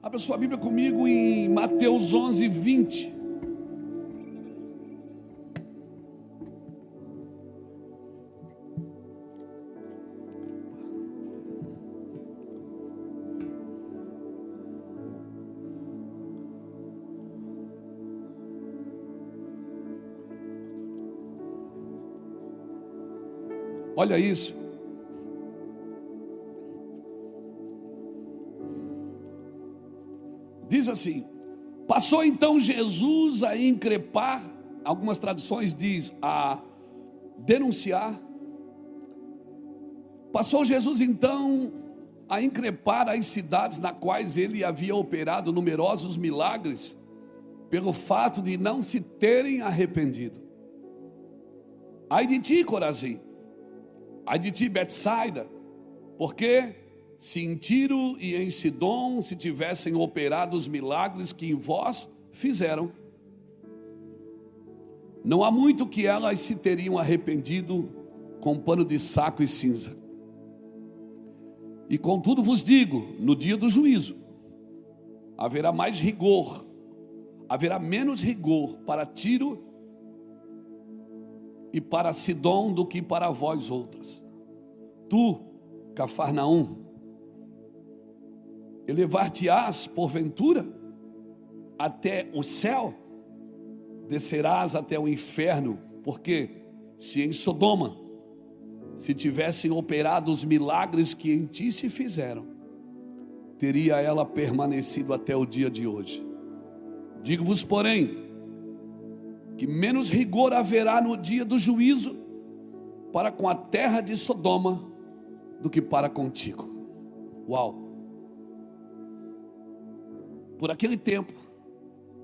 Abra sua Bíblia comigo em Mateus 11, 20. Olha isso. Diz assim: passou então Jesus a increpar, algumas traduções diz a denunciar. Passou Jesus então a increpar as cidades nas quais ele havia operado numerosos milagres, pelo fato de não se terem arrependido. Ai de ti, Corazim! Ai de ti, Betsaida! Porque se em Tiro e em Sidom se tivessem operado os milagres que em vós fizeram, não há muito que elas se teriam arrependido com pano de saco e cinza. E contudo vos digo, no dia do juízo, haverá mais rigor, haverá menos rigor para Tiro e para Sidom do que para vós outras. Tu, Cafarnaum, elevar-te-ás porventura até o céu, descerás até o inferno, porque se em Sodoma se tivessem operado os milagres que em ti se fizeram, teria ela permanecido até o dia de hoje. Digo-vos, porém, que menos rigor haverá no dia do juízo para com a terra de Sodoma do que para contigo. Uau! Por aquele tempo,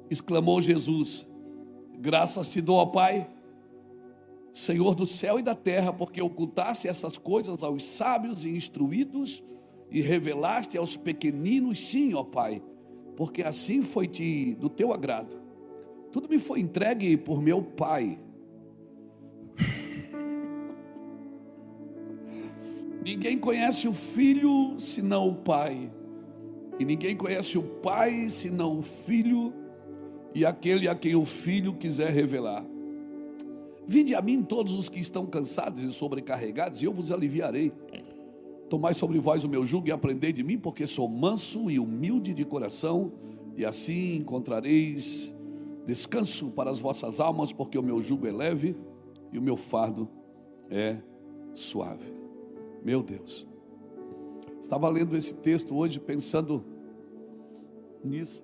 exclamou Jesus: graças te dou, ó Pai, Senhor do céu e da terra, porque ocultaste essas coisas aos sábios e instruídos e revelaste aos pequeninos. Sim, ó Pai, porque assim foi-te do teu agrado. Tudo me foi entregue por meu Pai. Ninguém conhece o Filho senão o Pai, e ninguém conhece o Pai senão o Filho e aquele a quem o Filho quiser revelar. Vinde a mim todos os que estão cansados e sobrecarregados, e eu vos aliviarei. Tomai sobre vós o meu jugo e aprendei de mim, porque sou manso e humilde de coração, e assim encontrareis descanso para as vossas almas, porque o meu jugo é leve e o meu fardo é suave. Meu Deus, estava lendo esse texto hoje pensando nisso,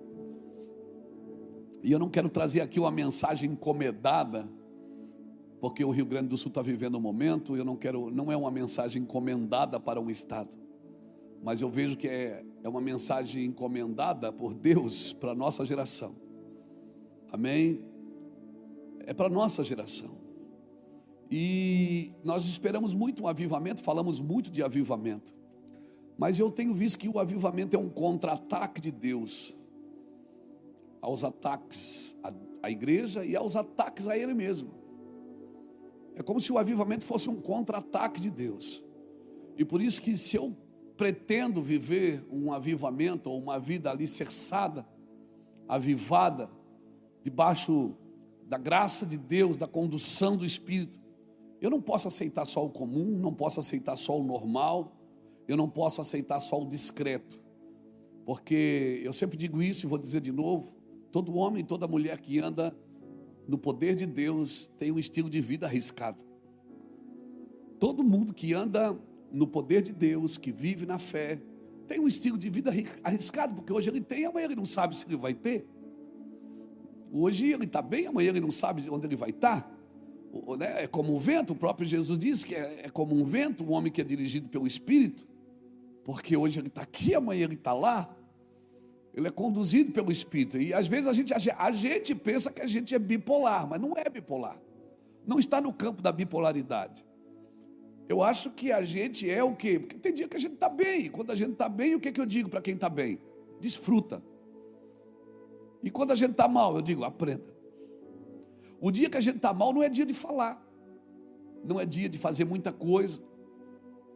e eu não quero trazer aqui uma mensagem encomendada, porque o Rio Grande do Sul está vivendo um momento. Não é uma mensagem encomendada para um estado, mas eu vejo que é uma mensagem encomendada por Deus para a nossa geração. Amém? É para a nossa geração. E nós esperamos muito um avivamento, falamos muito de avivamento, mas eu tenho visto que o avivamento é um contra-ataque de Deus aos ataques à igreja e aos ataques a Ele mesmo. É como se o avivamento fosse um contra-ataque de Deus. E por isso que, se eu pretendo viver um avivamento ou uma vida alicerçada, avivada, debaixo da graça de Deus, da condução do Espírito, eu não posso aceitar só o comum, não posso aceitar só o normal, eu não posso aceitar só o discreto, porque eu sempre digo isso e vou dizer de novo: todo homem e toda mulher que anda no poder de Deus tem um estilo de vida arriscado. Todo mundo que anda no poder de Deus, que vive na fé, tem um estilo de vida arriscado, porque hoje ele tem, amanhã ele não sabe se ele vai ter. Hoje ele está bem, amanhã ele não sabe onde ele vai estar. É como um vento. O próprio Jesus diz que é como um vento, um homem que é dirigido pelo Espírito, porque hoje ele está aqui, amanhã ele está lá. Ele é conduzido pelo Espírito. E às vezes a gente pensa que a gente é bipolar, mas não é bipolar. Não está no campo da bipolaridade. Eu acho que a gente é o quê? Porque tem dia que a gente está bem. E quando a gente está bem, o que eu digo para quem está bem? Desfruta. E quando a gente está mal, eu digo: aprenda. O dia que a gente está mal não é dia de falar, não é dia de fazer muita coisa,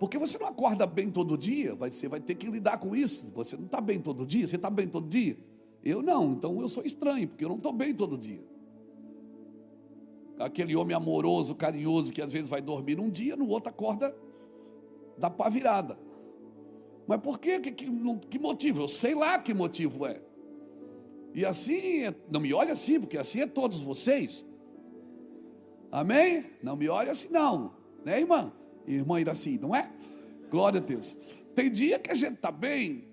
Porque você não acorda bem todo dia, você vai ter que lidar com isso. Você não está bem todo dia, você está bem todo dia? Eu não, então eu sou estranho, porque eu não estou bem todo dia. Aquele homem amoroso, carinhoso, que às vezes vai dormir num dia, no outro acorda, dá pá virada. Mas por quê? Que motivo? Eu sei lá que motivo é. E assim, não me olhe assim, porque assim é todos vocês. Amém? Não me olhe assim não, né, irmã? Irmã Iraci, não é? Glória a Deus. Tem dia que a gente está bem,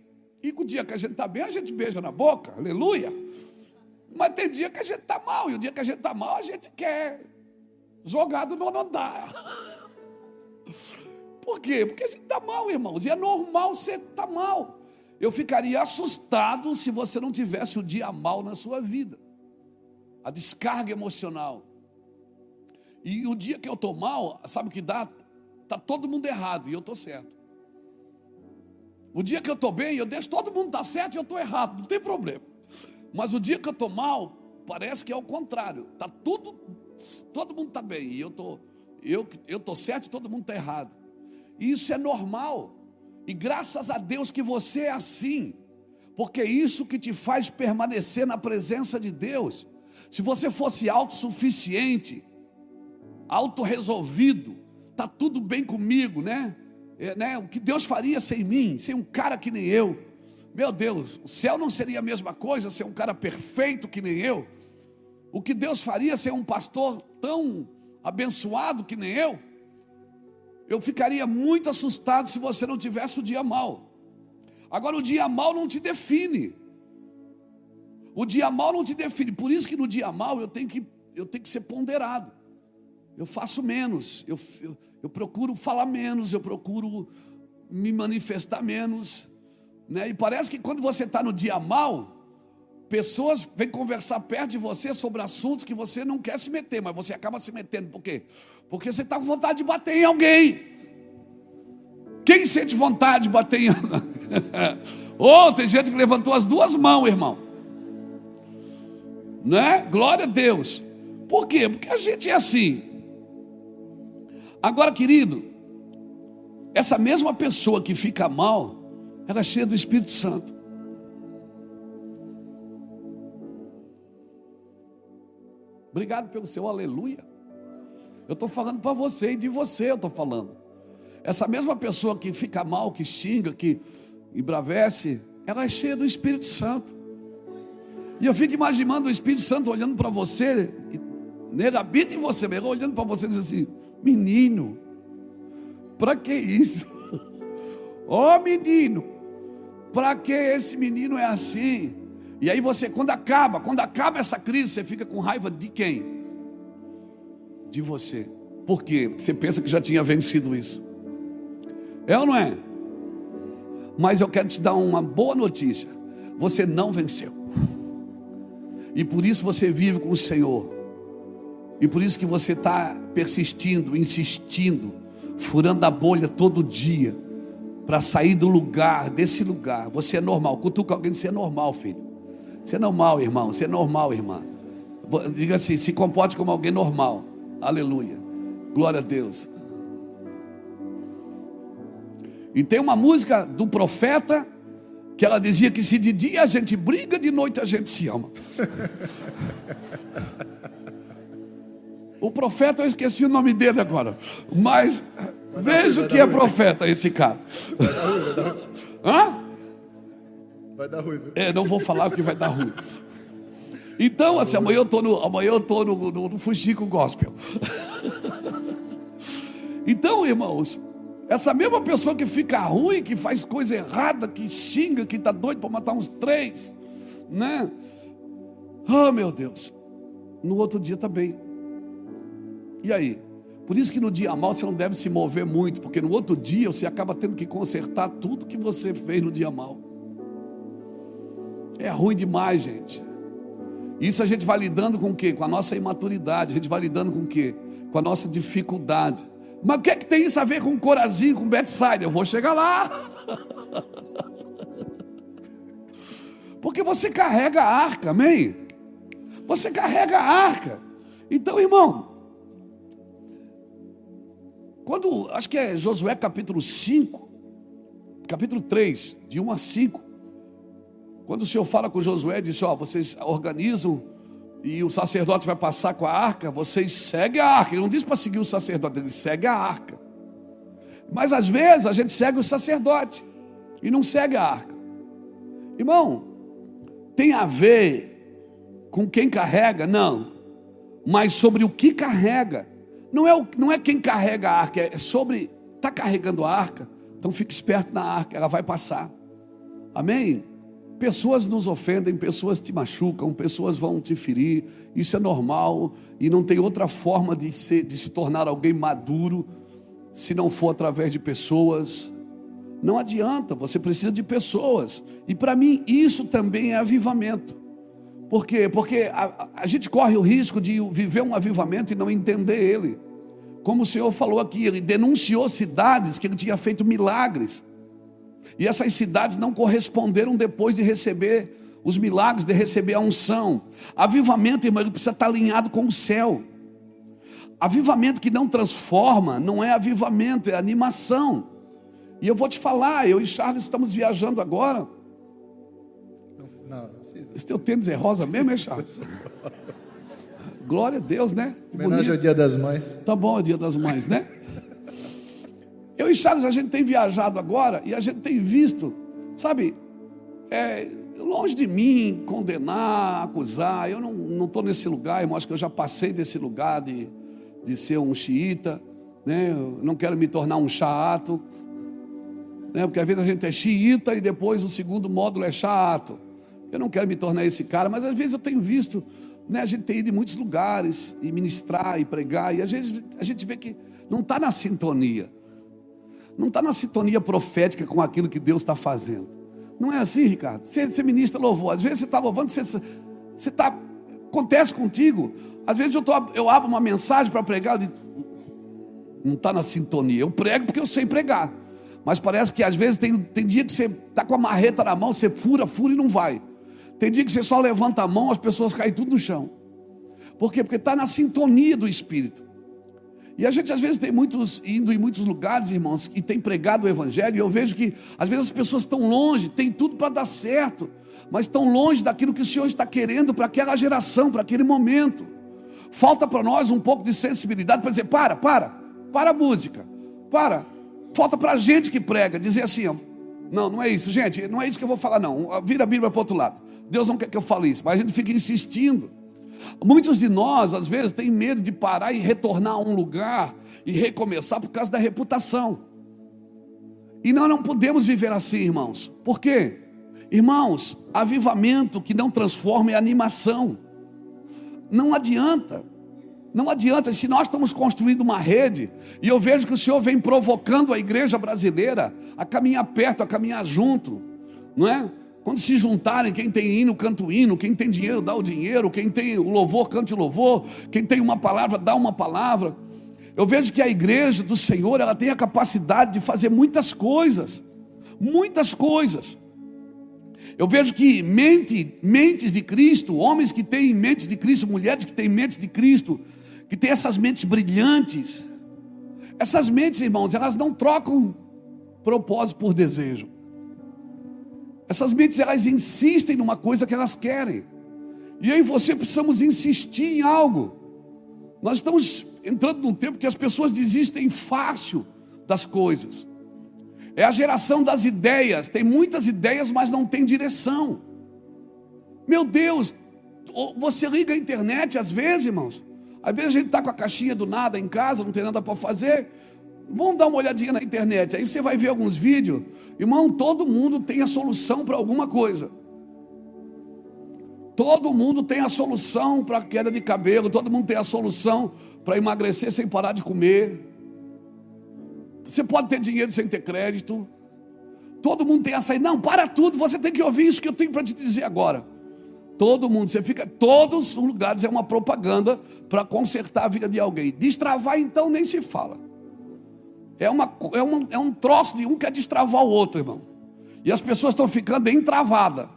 e com o dia que a gente está bem, a gente beija na boca, aleluia. Mas tem dia que a gente está mal, e o dia que a gente está mal, a gente quer jogar do nono andar. Por quê? Porque a gente está mal, irmãos, e é normal você estar mal. Eu ficaria assustado se você não tivesse o dia mal na sua vida. A descarga emocional. E o dia que eu estou mal, sabe o que dá? Está todo mundo errado e eu estou certo. O dia que eu estou bem, eu deixo todo mundo estar certo e eu estou errado, não tem problema. Mas o dia que eu estou mal, parece que é o contrário. Tá todo mundo está bem e eu estou certo e todo mundo está errado. E isso é normal. E graças a Deus que você é assim, porque é isso que te faz permanecer na presença de Deus. Se você fosse autossuficiente, autorresolvido, está tudo bem comigo, né? O que Deus faria sem mim, sem um cara que nem eu? Meu Deus, o céu não seria a mesma coisa sem um cara perfeito que nem eu? O que Deus faria sem um pastor tão abençoado que nem eu? Eu ficaria muito assustado se você não tivesse o dia mal. Agora, o dia mal não te define. O dia mal não te define. Por isso que no dia mal eu tenho que ser ponderado. Eu faço menos, eu procuro falar menos, eu procuro me manifestar menos, né? E parece que quando você está no dia mal, pessoas vêm conversar perto de você sobre assuntos que você não quer se meter, mas você acaba se metendo. Por quê? Porque você está com vontade de bater em alguém. Quem sente vontade de bater em alguém? Tem gente que levantou as duas mãos, irmão, né? Glória a Deus. Por quê? Porque a gente é assim. Agora, querido, essa mesma pessoa que fica mal, ela é cheia do Espírito Santo. Obrigado pelo seu aleluia. Eu estou falando para você e de você eu estou falando. Essa mesma pessoa que fica mal, que xinga, que embravece, ela é cheia do Espírito Santo. E eu fico imaginando o Espírito Santo olhando para você, nele habita em você, ele olhando para você e diz assim: menino, para que isso? Menino, para que esse menino é assim? E aí você, quando acaba essa crise, você fica com raiva de quem? De você. Por quê? Porque você pensa que já tinha vencido isso. É ou não é? Mas eu quero te dar uma boa notícia: você não venceu. E por isso você vive com o Senhor. E por isso que você está persistindo, insistindo, furando a bolha todo dia, para sair do lugar, desse lugar. Você é normal. Cutuca alguém, você é normal, filho. Você é normal, irmão. Você é normal, irmã. Diga assim: se comporte como alguém normal. Aleluia. Glória a Deus. E tem uma música do Profeta, que ela dizia que se de dia a gente briga, de noite a gente se ama. O Profeta, eu esqueci o nome dele agora, mas vejo que é profeta esse cara. Vai dar ruim. Não vou falar o que vai dar ruim. Então, assim, amanhã eu estou no Fuxico Gospel. Então, irmãos, essa mesma pessoa que fica ruim, que faz coisa errada, que xinga, que está doido para matar uns 3, né? Oh, meu Deus, no outro dia está bem. E aí? Por isso que no dia mal você não deve se mover muito, porque no outro dia você acaba tendo que consertar tudo que você fez no dia mal. É ruim demais, gente. Isso a gente vai lidando com o quê? Com a nossa imaturidade. A gente vai lidando com o quê? Com a nossa dificuldade. Mas o que é que tem isso a ver com Corazim, com Betsaida? Eu vou chegar lá. Porque você carrega a arca, amém? Você carrega a arca. Então, irmão, quando acho que é Josué capítulo 5, capítulo 3, de 1 a 5. Quando o Senhor fala com Josué, diz: ó, vocês organizam e o sacerdote vai passar com a arca, vocês seguem a arca. Ele não diz para seguir o sacerdote, ele segue a arca. Mas às vezes a gente segue o sacerdote e não segue a arca. Irmão, tem a ver com quem carrega? Não. Mas sobre o que carrega. Não é quem carrega a arca, é sobre, está carregando a arca, então fique esperto na arca, ela vai passar. Amém? Pessoas nos ofendem, pessoas te machucam, pessoas vão te ferir, isso é normal, e não tem outra forma de se tornar alguém maduro, se não for através de pessoas. Não adianta, você precisa de pessoas, e para mim isso também é avivamento. Por quê? Porque a gente corre o risco de viver um avivamento e não entender ele. Como o Senhor falou aqui, ele denunciou cidades que ele tinha feito milagres, e essas cidades não corresponderam depois de receber os milagres, de receber a unção. Avivamento, irmão, ele precisa estar alinhado com o céu. Avivamento que não transforma, não é avivamento, é animação. E eu vou te falar, eu e Charles estamos viajando agora. Não precisa. Esse teu tênis é rosa mesmo, é, Charles? Glória a Deus, né? Homenagem ao Dia das Mães. Tá bom, é o Dia das Mães, né? Eu e Charles, a gente tem viajado agora e a gente tem visto, sabe, longe de mim condenar, acusar. Eu não estou nesse lugar, irmão. Acho que eu já passei desse lugar de ser um xiita, né? Eu não quero me tornar um chato, né? Porque às vezes a gente é xiita e depois o segundo módulo é chato. Eu não quero me tornar esse cara, mas às vezes eu tenho visto, né? A gente tem ido em muitos lugares e ministrar e pregar, e às vezes a gente vê que não está na sintonia. Não está na sintonia profética com aquilo que Deus está fazendo. Não é assim, Ricardo? Você ministra louvor, às vezes você está louvando, acontece contigo. Às vezes eu abro uma mensagem para pregar, eu digo, não está na sintonia. Eu prego porque eu sei pregar, mas parece que às vezes tem dia que você está com a marreta na mão, você fura e não vai. Tem dia que você só levanta a mão, as pessoas caem tudo no chão. Por quê? Porque está na sintonia do Espírito. E a gente às vezes tem indo em muitos lugares, irmãos, e tem pregado o Evangelho, e eu vejo que às vezes as pessoas estão longe, tem tudo para dar certo, mas estão longe daquilo que o Senhor está querendo para aquela geração, para aquele momento. Falta para nós um pouco de sensibilidade para dizer, para a música, falta para a gente que prega, dizer assim, ó, não é isso, gente, não é isso que eu vou falar não, vira a Bíblia para o outro lado, Deus não quer que eu fale isso, mas a gente fica insistindo. Muitos de nós, às vezes, têm medo de parar e retornar a um lugar e recomeçar por causa da reputação. E nós não podemos viver assim, irmãos. Por quê? Irmãos, avivamento que não transforma é animação. Não adianta. Se nós estamos construindo uma rede, e eu vejo que o Senhor vem provocando a igreja brasileira a caminhar perto, a caminhar junto, não é? Quando se juntarem, quem tem hino, canta o hino, quem tem dinheiro, dá o dinheiro, quem tem o louvor, cante o louvor, quem tem uma palavra, dá uma palavra. Eu vejo que a igreja do Senhor, ela tem a capacidade de fazer muitas coisas. Eu vejo que mentes de Cristo, homens que têm mentes de Cristo, mulheres que têm mentes de Cristo, que têm essas mentes brilhantes. Essas mentes, irmãos, elas não trocam propósito por desejo. Essas mentes, elas insistem numa coisa que elas querem. E eu e você precisamos insistir em algo. Nós estamos entrando num tempo que as pessoas desistem fácil das coisas. É a geração das ideias. Tem muitas ideias, mas não tem direção. Meu Deus, você liga a internet às vezes, irmãos. Às vezes a gente está com a caixinha do nada em casa, não tem nada para fazer. Vamos dar uma olhadinha na internet, aí você vai ver alguns vídeos. Irmão, todo mundo tem a solução para alguma coisa. Todo mundo tem a solução para a queda de cabelo. Todo mundo tem a solução para emagrecer sem parar de comer. Você pode ter dinheiro sem ter crédito. Todo mundo tem essa aí. Não, para tudo, você tem que ouvir isso que eu tenho para te dizer agora. Todo mundo, todos os lugares é uma propaganda para consertar a vida de alguém. Destravar então nem se fala. É um troço de um quer destravar o outro, irmão. E as pessoas estão ficando entravadas.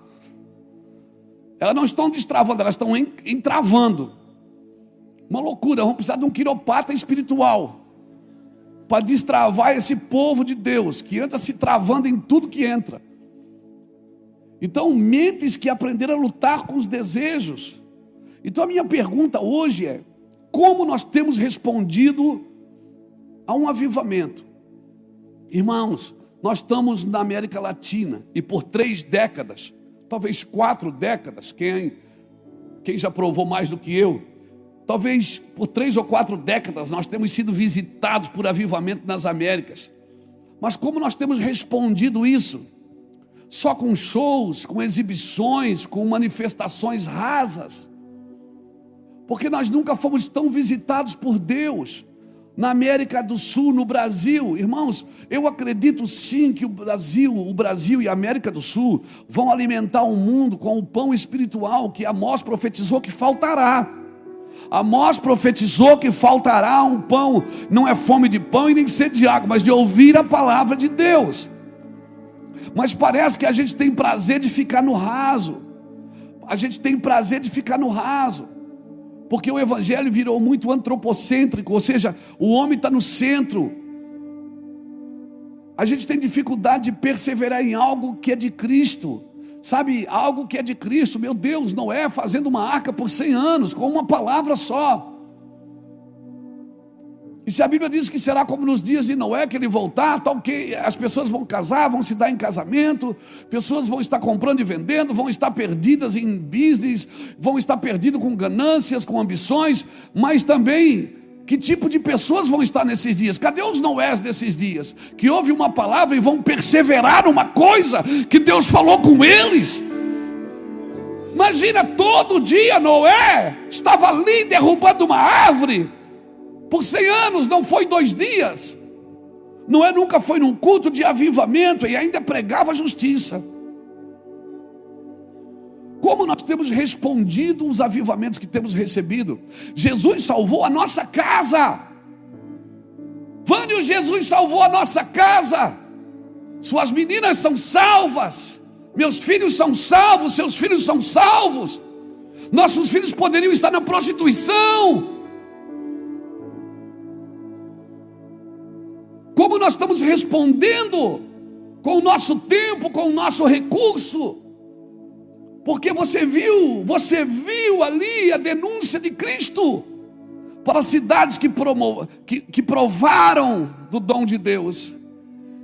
Elas não estão destravando, elas estão entravando. Uma loucura, vamos precisar de um quiropata espiritual. para destravar esse povo de Deus, que anda se travando em tudo que entra. Então, mentes que aprenderam a lutar com os desejos. Então, a minha pergunta hoje é: como nós temos respondido a um avivamento? Irmãos, nós estamos na América Latina e por 3 décadas, talvez 4 décadas, quem já provou mais do que eu, talvez por 3 ou 4 décadas nós temos sido visitados por avivamento nas Américas. Mas como nós temos respondido isso? Só com shows, com exibições, com manifestações rasas? Porque nós nunca fomos tão visitados por Deus. Na América do Sul, no Brasil, irmãos, eu acredito sim que o Brasil e a América do Sul vão alimentar o mundo com o pão espiritual que Amós profetizou que faltará. Amós profetizou que faltará um pão, não é fome de pão e nem sede de água, mas de ouvir a palavra de Deus. Mas parece que a gente tem prazer de ficar no raso. A gente tem prazer de ficar no raso. Porque o evangelho virou muito antropocêntrico, ou seja, o homem está no centro. A gente tem dificuldade de perseverar em algo que é de Cristo. Sabe, algo que é de Cristo. Meu Deus, Noé fazendo uma arca por 100 anos, com uma palavra só. E se a Bíblia diz que será como nos dias de Noé, que ele voltar, tal que as pessoas vão casar, vão se dar em casamento, pessoas vão estar comprando e vendendo, vão estar perdidas em business, vão estar perdidas com ganâncias, com ambições, mas também, que tipo de pessoas vão estar nesses dias? Cadê os Noés desses dias? Que ouvem uma palavra e vão perseverar numa coisa que Deus falou com eles. Imagina, todo dia Noé estava ali derrubando uma árvore, por 100 anos, não foi 2 dias. Noé nunca foi num culto de avivamento e ainda pregava a justiça. Como nós temos respondido os avivamentos que temos recebido? Jesus salvou a nossa casa. Vânio, Jesus salvou a nossa casa. Suas meninas são salvas. Meus filhos são salvos. Seus filhos são salvos. Nossos filhos poderiam estar na prostituição. Como nós estamos respondendo com o nosso tempo, com o nosso recurso? Porque você viu ali a denúncia de Cristo para cidades que provaram do dom de Deus,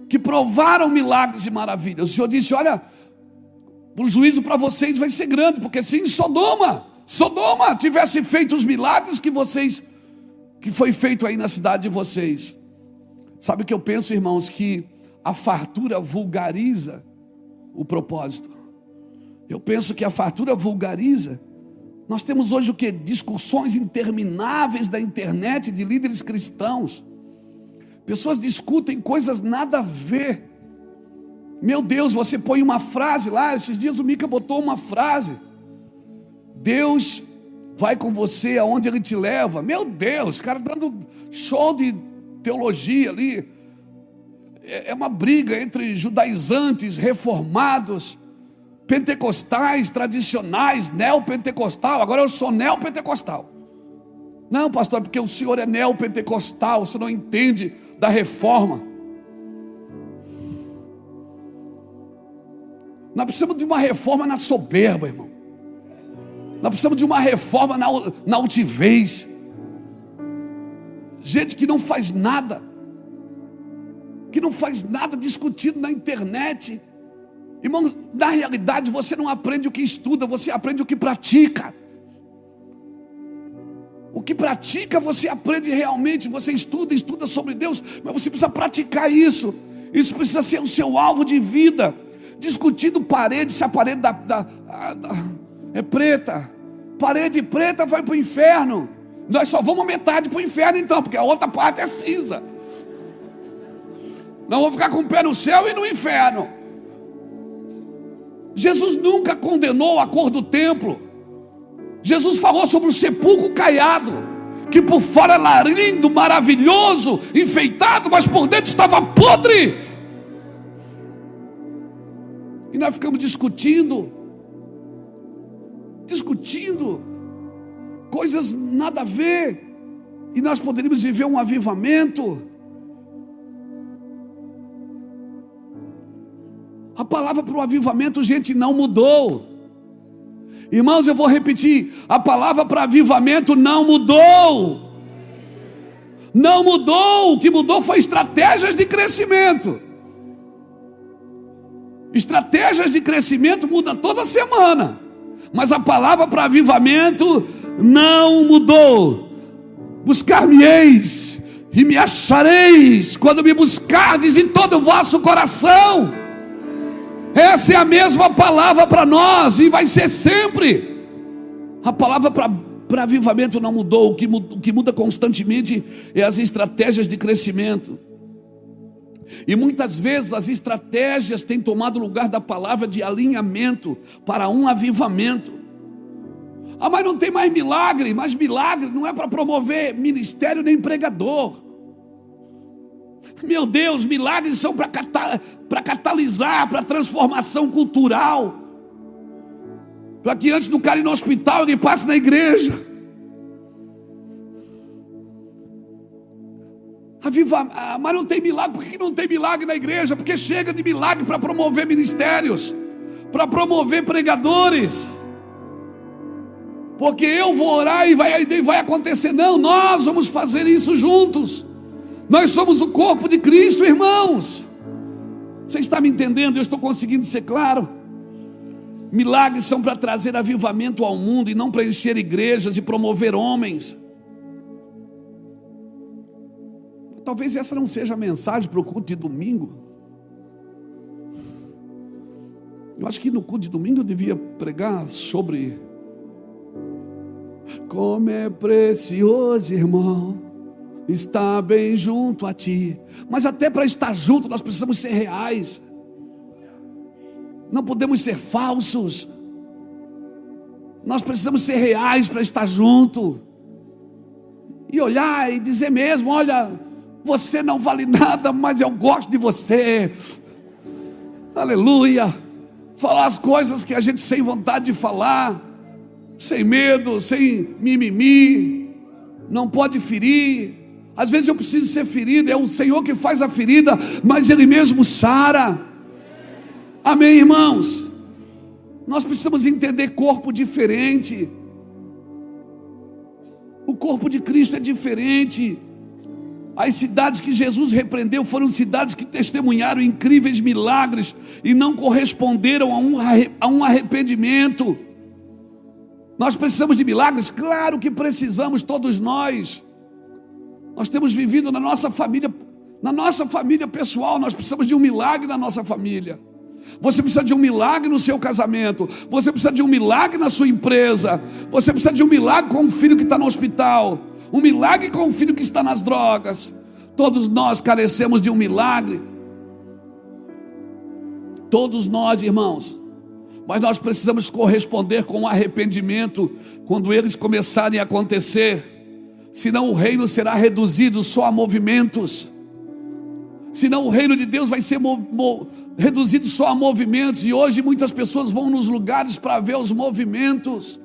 que provaram milagres e maravilhas. O Senhor disse: olha, o juízo para vocês vai ser grande, porque se em Sodoma tivesse feito os milagres que foi feito aí na cidade de vocês. Sabe o que eu penso, irmãos? Que a fartura vulgariza o propósito. Eu penso que a fartura vulgariza. Nós temos hoje o que? Discussões intermináveis da internet de líderes cristãos. Pessoas discutem coisas nada a ver. Meu Deus, você põe uma frase lá. Esses dias o Mica botou uma frase: Deus vai com você aonde Ele te leva. Meu Deus, cara dando show de teologia ali. É uma briga entre judaizantes, reformados, pentecostais, tradicionais, neopentecostal. Agora eu sou neopentecostal. Não, pastor, porque o senhor é neopentecostal, o senhor não entende da reforma. Nós precisamos de uma reforma na soberba, irmão. Nós precisamos de uma reforma na altivez. Gente que não faz nada, discutindo na internet. Irmãos, na realidade você não aprende o que estuda, você aprende o que pratica. O que pratica você aprende realmente. Você estuda sobre Deus, mas você precisa praticar isso. Isso precisa ser o seu alvo de vida. Discutindo parede, se a parede é preta, parede preta vai para o inferno. Nós só vamos a metade para o inferno então, porque a outra parte é cinza. Nós vamos ficar com o pé no céu e no inferno. Jesus nunca condenou a cor do templo. Jesus falou sobre o sepulcro caiado, que por fora era lindo, maravilhoso, enfeitado, mas por dentro estava podre. E nós ficamos discutindo coisas nada a ver. E nós poderíamos viver um avivamento palavra para o avivamento, gente, não mudou. Irmãos, eu vou repetir, a palavra para avivamento não mudou. Não mudou, o que mudou foi estratégias de crescimento. Estratégias de crescimento mudam toda semana, mas a palavra para avivamento não mudou. Buscar-me-eis e me achareis, quando me buscardes em todo o vosso coração. Essa é a mesma palavra para nós e vai ser sempre. A palavra para avivamento não mudou. O que muda constantemente é as estratégias de crescimento. E muitas vezes as estratégias têm tomado lugar da palavra de alinhamento para um avivamento. Ah, mas não tem mais milagre. Mas milagre não é para promover ministério nem pregador. Meu Deus, milagres são para catalisar, para transformação cultural, para que antes do cara ir no hospital ele passe na igreja. Mas não tem milagre. Por que não tem milagre na igreja? Porque chega de milagre para promover ministérios, para promover pregadores. Porque eu vou orar e vai acontecer. Não, nós vamos fazer isso juntos. Nós somos o corpo de Cristo, irmãos. Você está me entendendo? Eu estou conseguindo ser claro? Milagres são para trazer avivamento ao mundo e não para encher igrejas e promover homens. Talvez essa não seja a mensagem para o culto de domingo. Eu acho que no culto de domingo eu devia pregar sobre como é precioso, irmão, está bem junto a ti. Mas até para estar junto nós precisamos ser reais. Não podemos ser falsos. Nós precisamos ser reais para estar junto. E olhar e dizer mesmo: olha, você não vale nada, mas eu gosto de você. Aleluia. Falar as coisas que a gente sem vontade de falar, sem medo, sem mimimi. Não pode ferir. Às vezes eu preciso ser ferido, é o Senhor que faz a ferida, mas Ele mesmo sara. Amém, irmãos? Nós precisamos entender corpo diferente. O corpo de Cristo é diferente. As cidades que Jesus repreendeu foram cidades que testemunharam incríveis milagres e não corresponderam a um arrependimento. Nós precisamos de milagres? Claro que precisamos, todos nós. Nós temos vivido na nossa família pessoal, nós precisamos de um milagre na nossa família. Você precisa de um milagre no seu casamento. Você precisa de um milagre na sua empresa. Você precisa de um milagre com um filho que está no hospital. Um milagre com um filho que está nas drogas. Todos nós carecemos de um milagre. Todos nós, irmãos. Mas nós precisamos corresponder com o arrependimento quando eles começarem a acontecer. Senão o reino será reduzido só a movimentos. Senão o reino de Deus vai ser reduzido só a movimentos. E hoje muitas pessoas vão nos lugares para ver os movimentos.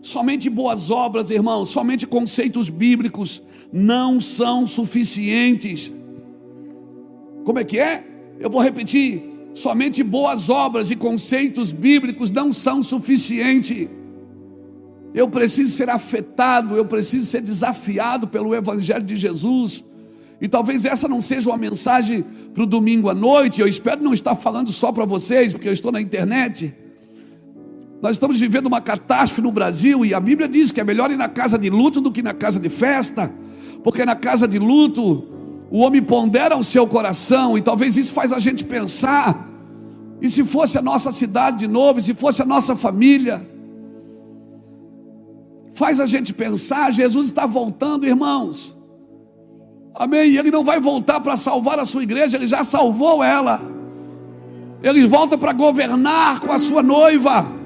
Somente boas obras, irmãos, somente conceitos bíblicos não são suficientes. Como é que é? Eu vou repetir. Somente boas obras e conceitos bíblicos não são suficientes. Eu preciso ser afetado, eu preciso ser desafiado pelo Evangelho de Jesus. E talvez essa não seja uma mensagem para o domingo à noite. Eu espero não estar falando só para vocês, porque eu estou na internet. Nós estamos vivendo uma catástrofe no Brasil, e a Bíblia diz que é melhor ir na casa de luto do que na casa de festa, porque na casa de luto o homem pondera o seu coração, e talvez isso faz a gente pensar: e se fosse a nossa cidade de novo, e se fosse a nossa família? Faz a gente pensar. Jesus está voltando, irmãos. Amém? E Ele não vai voltar para salvar a sua igreja, Ele já salvou ela. Ele volta para governar com a sua noiva.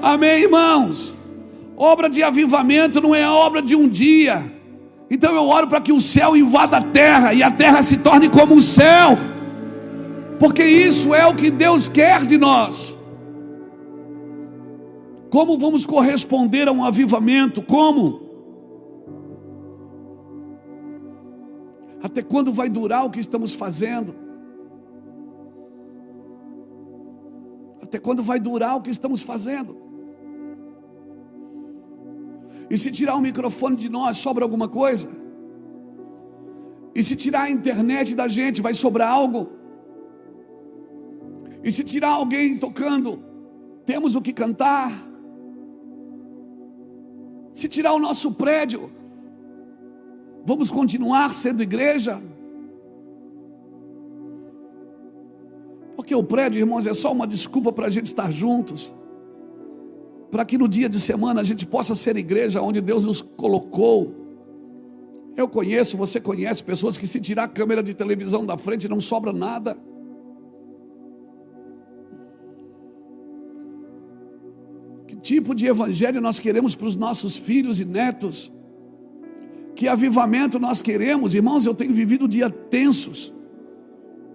Amém, irmãos? Obra de avivamento não é a obra de um dia. Então eu oro para que o céu invada a terra e a terra se torne como o céu, porque isso é o que Deus quer de nós. Como vamos corresponder a um avivamento? Como? Até quando vai durar o que estamos fazendo? Até quando vai durar o que estamos fazendo? E se tirar o microfone de nós, sobra alguma coisa? E se tirar a internet da gente, vai sobrar algo? E se tirar alguém tocando, temos o que cantar? Se tirar o nosso prédio, vamos continuar sendo igreja? Porque o prédio, irmãos, é só uma desculpa para a gente estar juntos, para que no dia de semana a gente possa ser igreja onde Deus nos colocou. Eu conheço, você conhece pessoas que se tirar a câmera de televisão da frente não sobra nada. Que tipo de evangelho nós queremos para os nossos filhos e netos? Que avivamento nós queremos? Irmãos, eu tenho vivido dias tensos.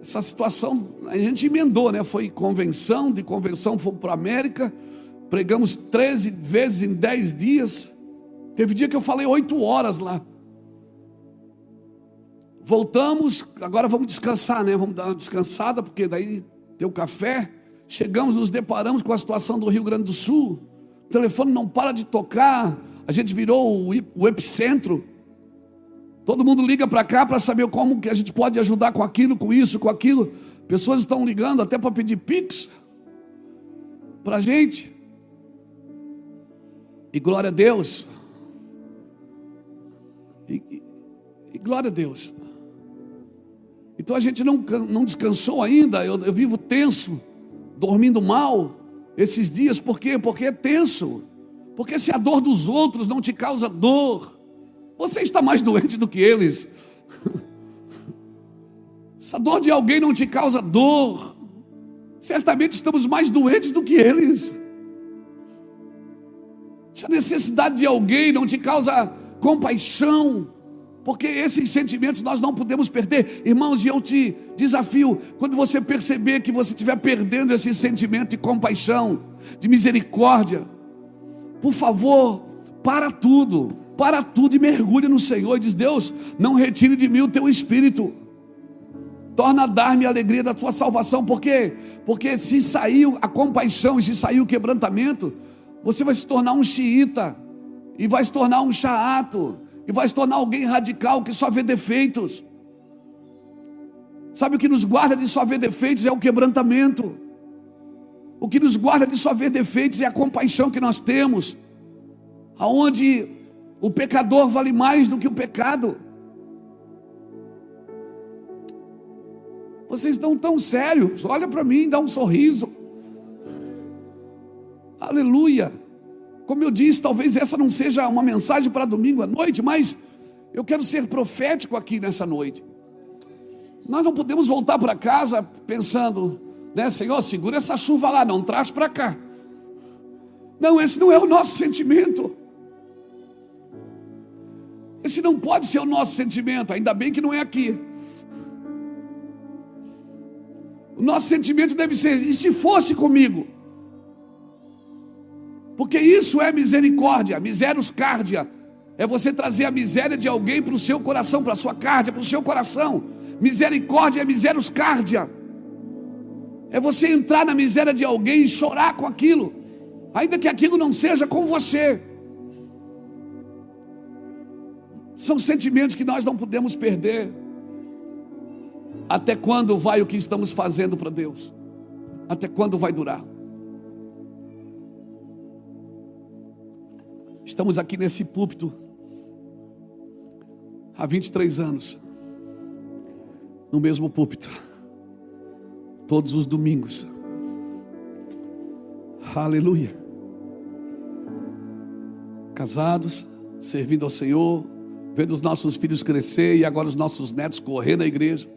Essa situação, a gente emendou, né? Foi convenção, de convenção fomos para a América, pregamos 13 vezes em 10 dias. Teve dia que eu falei 8 horas lá. Voltamos, agora vamos descansar, né? Vamos dar uma descansada, porque daí deu café. Chegamos, nos deparamos com a situação do Rio Grande do Sul. O telefone não para de tocar. A gente virou o epicentro. Todo mundo liga para cá para saber como que a gente pode ajudar com aquilo, com isso, com aquilo. Pessoas estão ligando até para pedir Pix para a gente. E glória a Deus. E glória a Deus. Então a gente não descansou ainda. Eu vivo tenso, dormindo mal esses dias. Por quê? Porque é tenso. Porque se a dor dos outros não te causa dor, você está mais doente do que eles. Se a dor de alguém não te causa dor, certamente estamos mais doentes do que eles. Se a necessidade de alguém não te causa compaixão, porque esses sentimentos nós não podemos perder. Irmãos, e eu te desafio, quando você perceber que você estiver perdendo esse sentimento de compaixão, de misericórdia, por favor, para tudo e mergulha no Senhor e diz: Deus, não retire de mim o teu espírito, torna a dar-me a alegria da tua salvação. Por quê? Porque se saiu a compaixão e se saiu o quebrantamento, você vai se tornar um xiita, e vai se tornar um chato, e vai se tornar alguém radical que só vê defeitos. Sabe o que nos guarda de só ver defeitos é o quebrantamento. O que nos guarda de só ver defeitos é a compaixão que nós temos, aonde o pecador vale mais do que o pecado. Vocês estão tão sérios. Olha para mim, dá um sorriso. Aleluia. Como eu disse, talvez essa não seja uma mensagem para domingo à noite, mas eu quero ser profético aqui nessa noite. Nós não podemos voltar para casa pensando, né, Senhor, segura essa chuva lá, não traz para cá. Não, esse não é o nosso sentimento. Esse não pode ser o nosso sentimento, ainda bem que não é aqui. O nosso sentimento deve ser: e se fosse comigo? Porque isso é misericórdia, miserus cardia. É você trazer a miséria de alguém para o seu coração, para a sua cardia, para o seu coração. Misericórdia é miserus cardia. É você entrar na miséria de alguém e chorar com aquilo, ainda que aquilo não seja com você. São sentimentos que nós não podemos perder. Até quando vai o que estamos fazendo para Deus? Até quando vai durar? Estamos aqui nesse púlpito há 23 anos, no mesmo púlpito, todos os domingos. Aleluia. Casados, servindo ao Senhor, vendo os nossos filhos crescer e agora os nossos netos correr na igreja.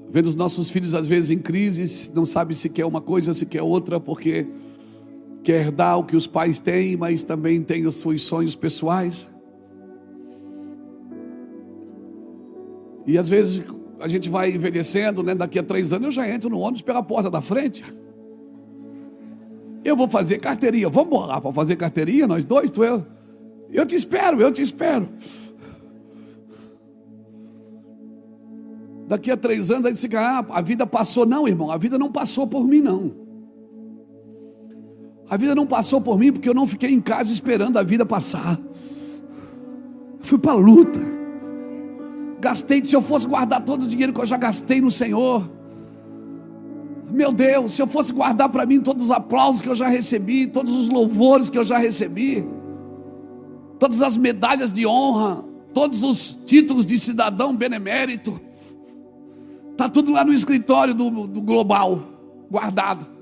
Vendo os nossos filhos às vezes em crise, não sabe se quer uma coisa, se quer outra, porque quer dar o que os pais têm, mas também tem os seus sonhos pessoais. E às vezes a gente vai envelhecendo, né? Daqui a 3 anos eu já entro no ônibus pela porta da frente. Eu vou fazer carteirinha. Vamos lá para fazer carteirinha, nós dois, tu eu. Eu te espero. Daqui a 3 anos, aí você fica, a vida passou. Não, irmão, a vida não passou por mim, não. A vida não passou por mim porque eu não fiquei em casa esperando a vida passar. Fui para a luta. Gastei, se eu fosse guardar todo o dinheiro que eu já gastei no Senhor, meu Deus, se eu fosse guardar para mim todos os aplausos que eu já recebi, todos os louvores que eu já recebi, todas as medalhas de honra, todos os títulos de cidadão benemérito, está tudo lá no escritório do Global, guardado.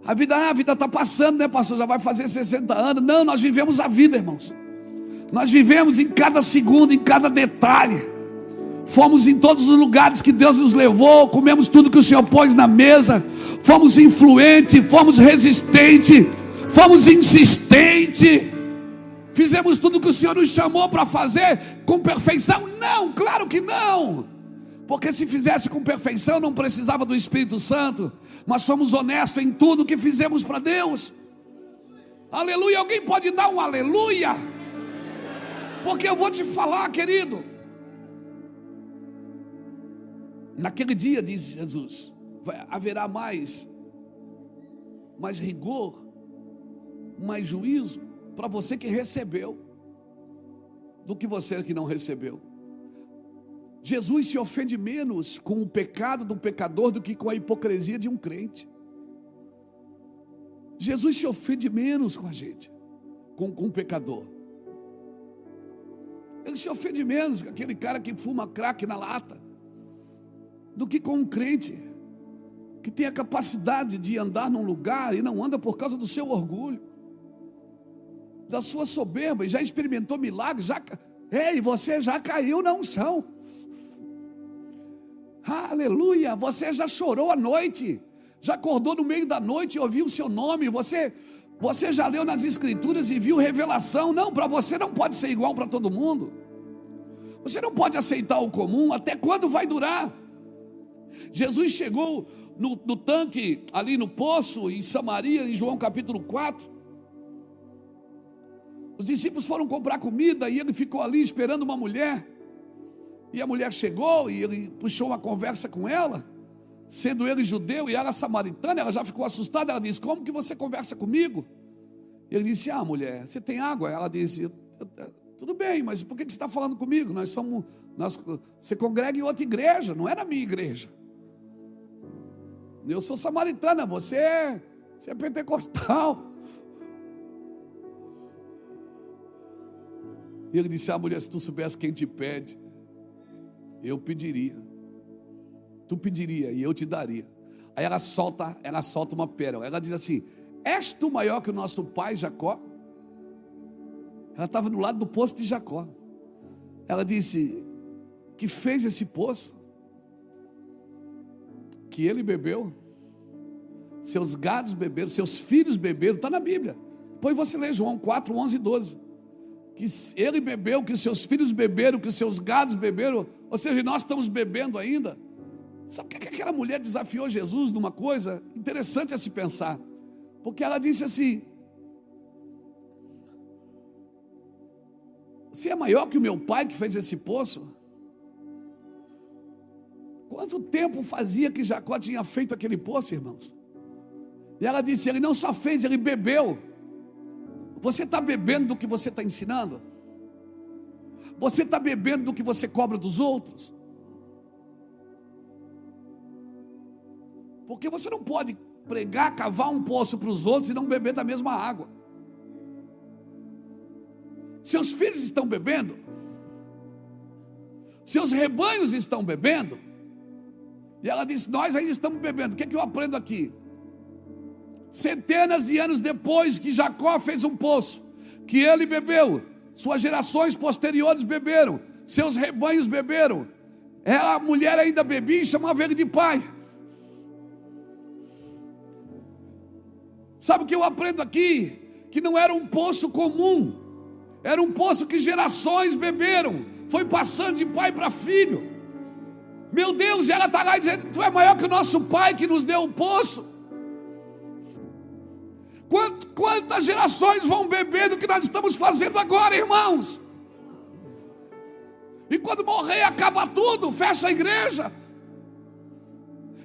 A vida está passando, né, pastor? Já vai fazer 60 anos. Não, nós vivemos a vida, irmãos. Nós vivemos em cada segundo, em cada detalhe. Fomos em todos os lugares que Deus nos levou. Comemos tudo que o Senhor pôs na mesa. Fomos influentes, fomos resistentes, fomos insistentes. Fizemos tudo que o Senhor nos chamou para fazer com perfeição? Não, claro que não. Porque se fizesse com perfeição não precisava do Espírito Santo. Mas fomos honestos em tudo que fizemos para Deus. Aleluia, alguém pode dar um aleluia? Porque eu vou te falar, querido, naquele dia, diz Jesus, haverá mais rigor, mais juízo para você que recebeu do que você que não recebeu. Jesus se ofende menos com o pecado do pecador do que com a hipocrisia de um crente. Jesus se ofende menos com a gente, com o pecador. Ele se ofende menos com aquele cara que fuma crack na lata do que com um crente que tem a capacidade de andar num lugar e não anda por causa do seu orgulho, da sua soberba, e já experimentou milagres, e você já caiu na unção. Aleluia, você já chorou à noite, já acordou no meio da noite e ouviu o seu nome, você já leu nas escrituras e viu revelação. Não, para você não pode ser igual para todo mundo. Você não pode aceitar o comum. Até quando vai durar? Jesus chegou no tanque, ali no poço, em Samaria, em João capítulo 4. Os discípulos foram comprar comida e ele ficou ali esperando uma mulher. E a mulher chegou e ele puxou uma conversa com ela. Sendo ele judeu e ela samaritana, ela já ficou assustada. Ela disse: como que você conversa comigo? Ele disse: mulher, você tem água? Ela disse: tudo bem, mas por que você está falando comigo? Você congrega em outra igreja, não é na minha igreja. Eu sou samaritana, você é pentecostal. E ele disse: mulher, se tu soubesse quem te pede, eu pediria. Tu pediria e eu te daria. Aí ela solta uma pérola. Ela diz assim: és tu maior que o nosso pai Jacó? Ela estava do lado do poço de Jacó. Ela disse: que fez esse poço, que ele bebeu, seus gados beberam, seus filhos beberam. Está na Bíblia. Depois você lê João 4, 11 e 12. Que ele bebeu, que os seus filhos beberam, que os seus gados beberam. Ou seja, nós estamos bebendo ainda. Sabe por que aquela mulher desafiou Jesus numa coisa interessante a se pensar? Porque ela disse assim: você é maior que o meu pai que fez esse poço? Quanto tempo fazia que Jacó tinha feito aquele poço, irmãos? E ela disse: ele não só fez, ele bebeu. Você está bebendo do que você está ensinando? Você está bebendo do que você cobra dos outros? Porque você não pode pregar, cavar um poço para os outros e não beber da mesma água. Seus filhos estão bebendo? Seus rebanhos estão bebendo? E ela disse: nós ainda estamos bebendo. O que é que eu aprendo aqui? Centenas de anos depois que Jacó fez um poço, que ele bebeu, suas gerações posteriores beberam, seus rebanhos beberam, a mulher ainda bebia e chamava ele de pai. Sabe o que eu aprendo aqui? Que não era um poço comum, era um poço que gerações beberam, foi passando de pai para filho. Meu Deus, e ela está lá dizendo: tu é maior que o nosso pai que nos deu o poço. Quantas gerações vão beber do que nós estamos fazendo agora, irmãos? E quando morrer, acaba tudo, fecha a igreja.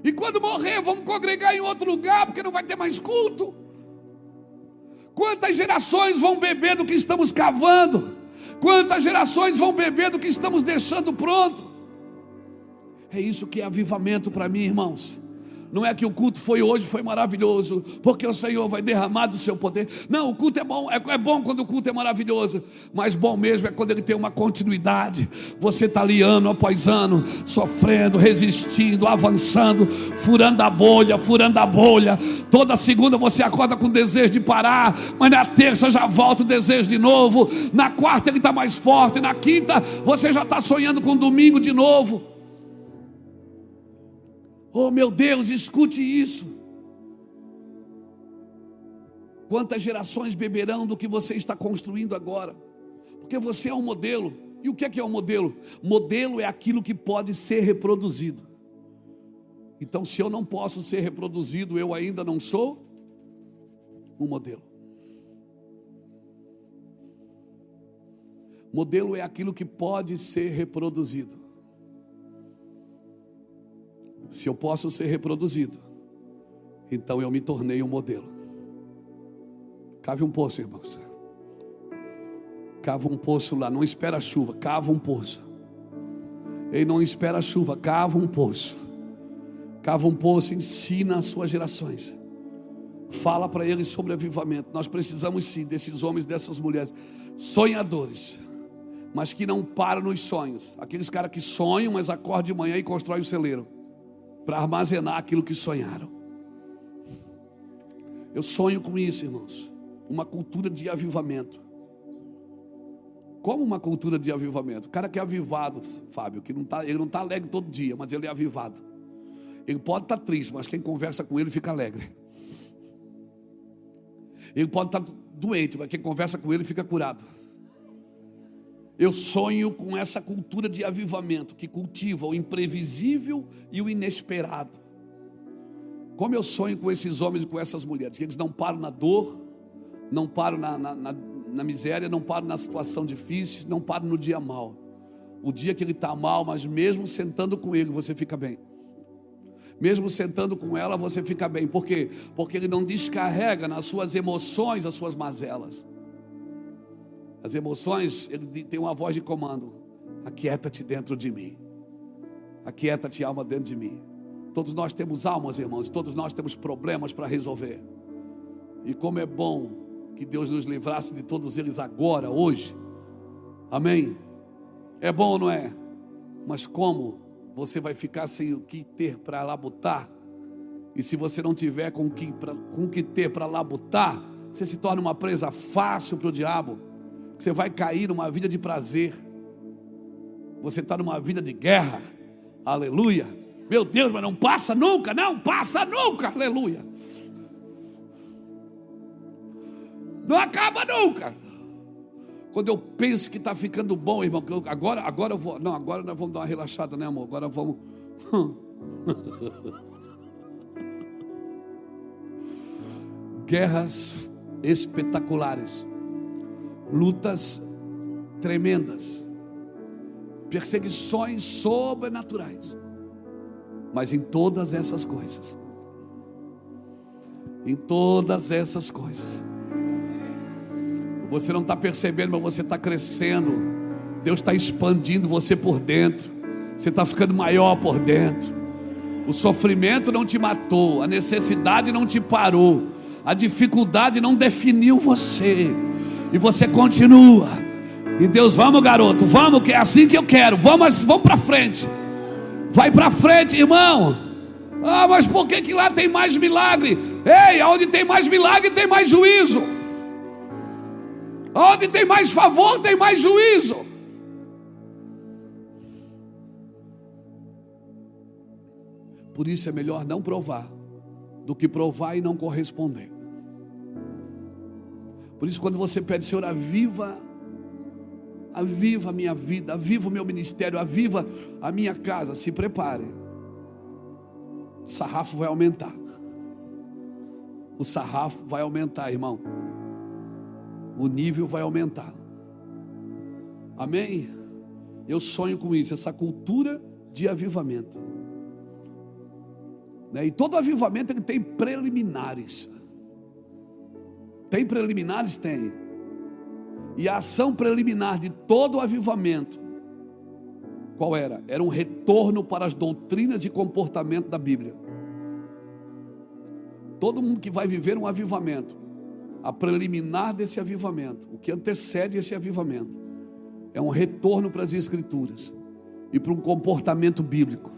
E quando morrer, vamos congregar em outro lugar, porque não vai ter mais culto. Quantas gerações vão beber do que estamos cavando? Quantas gerações vão beber do que estamos deixando pronto? É isso que é avivamento para mim, irmãos. Não é que o culto foi hoje, foi maravilhoso, porque o Senhor vai derramar do seu poder. Não, o culto é bom, é bom quando o culto é maravilhoso, mas bom mesmo é quando ele tem uma continuidade. Você está ali ano após ano, sofrendo, resistindo, avançando, furando a bolha. Toda segunda você acorda com desejo de parar, mas na terça já volta o desejo de novo. Na quarta ele está mais forte, na quinta você já está sonhando com domingo de novo. Oh meu Deus, escute isso. Quantas gerações beberão do que você está construindo agora? Porque você é um modelo. E o que é um modelo? Modelo é aquilo que pode ser reproduzido. Então, se eu não posso ser reproduzido, eu ainda não sou um modelo. Modelo é aquilo que pode ser reproduzido. Se eu posso ser reproduzido, então eu me tornei um modelo. Cave um poço, irmãos. Cava um poço lá, não espera a chuva, cava um poço. Ei, não espera a chuva, cava um poço. Cava um poço, ensina as suas gerações. Fala para eles sobre avivamento. Nós precisamos sim desses homens, dessas mulheres sonhadores, mas que não param nos sonhos. Aqueles caras que sonham, mas acordam de manhã e constroem o celeiro para armazenar aquilo que sonharam. Eu sonho com isso, irmãos. Uma cultura de avivamento. Como uma cultura de avivamento? O cara que é avivado, Fábio, que ele não está alegre todo dia, mas ele é avivado. Ele pode estar triste, mas quem conversa com ele fica alegre. Ele pode estar doente, mas quem conversa com ele fica curado. Eu sonho com essa cultura de avivamento que cultiva o imprevisível e o inesperado. Como eu sonho com esses homens e com essas mulheres, que eles não param na dor, não param na miséria, não param na situação difícil, não param no dia mal. O dia que ele está mal, mas mesmo sentando com ele, você fica bem. Mesmo sentando com ela, você fica bem. Por quê? Porque ele não descarrega nas suas emoções as suas mazelas. As emoções, ele tem uma voz de comando. Aquieta-te dentro de mim. Aquieta-te, alma, dentro de mim. Todos nós temos almas, irmãos. Todos nós temos problemas para resolver. E como é bom que Deus nos livrasse de todos eles agora, hoje. Amém? É bom ou não é? Mas como você vai ficar sem o que ter para labutar? E se você não tiver com o que ter para labutar, você se torna uma presa fácil para o diabo. Você vai cair numa vida de prazer. Você está numa vida de guerra. Aleluia. Meu Deus, mas não passa nunca. Não passa nunca. Aleluia. Não acaba nunca. Quando eu penso que está ficando bom, irmão, agora eu vou. Não, agora nós vamos dar uma relaxada, né, amor? Agora vamos. Guerras espetaculares, lutas tremendas, perseguições sobrenaturais. Mas em todas essas coisas, você não está percebendo, mas você está crescendo. Deus está expandindo você por dentro. Você está ficando maior por dentro. O sofrimento não te matou, a necessidade não te parou, a dificuldade não definiu você. E você continua. E Deus, vamos garoto, vamos, que é assim que eu quero. Vamos para frente. Vai para frente, irmão. Ah, mas por que lá tem mais milagre? Ei, onde tem mais milagre tem mais juízo. Onde tem mais favor tem mais juízo. Por isso é melhor não provar do que provar e não corresponder. Por isso, quando você pede, Senhor, aviva a minha vida, aviva o meu ministério, aviva a minha casa, se prepare. O sarrafo vai aumentar. O sarrafo vai aumentar, irmão. O nível vai aumentar. Amém? Eu sonho com isso, essa cultura de avivamento. E todo avivamento ele tem preliminares. Tem preliminares? Tem. E a ação preliminar de todo o avivamento, qual era? Era um retorno para as doutrinas e comportamento da Bíblia. Todo mundo que vai viver um avivamento, a preliminar desse avivamento, o que antecede esse avivamento, é um retorno para as Escrituras e para um comportamento bíblico.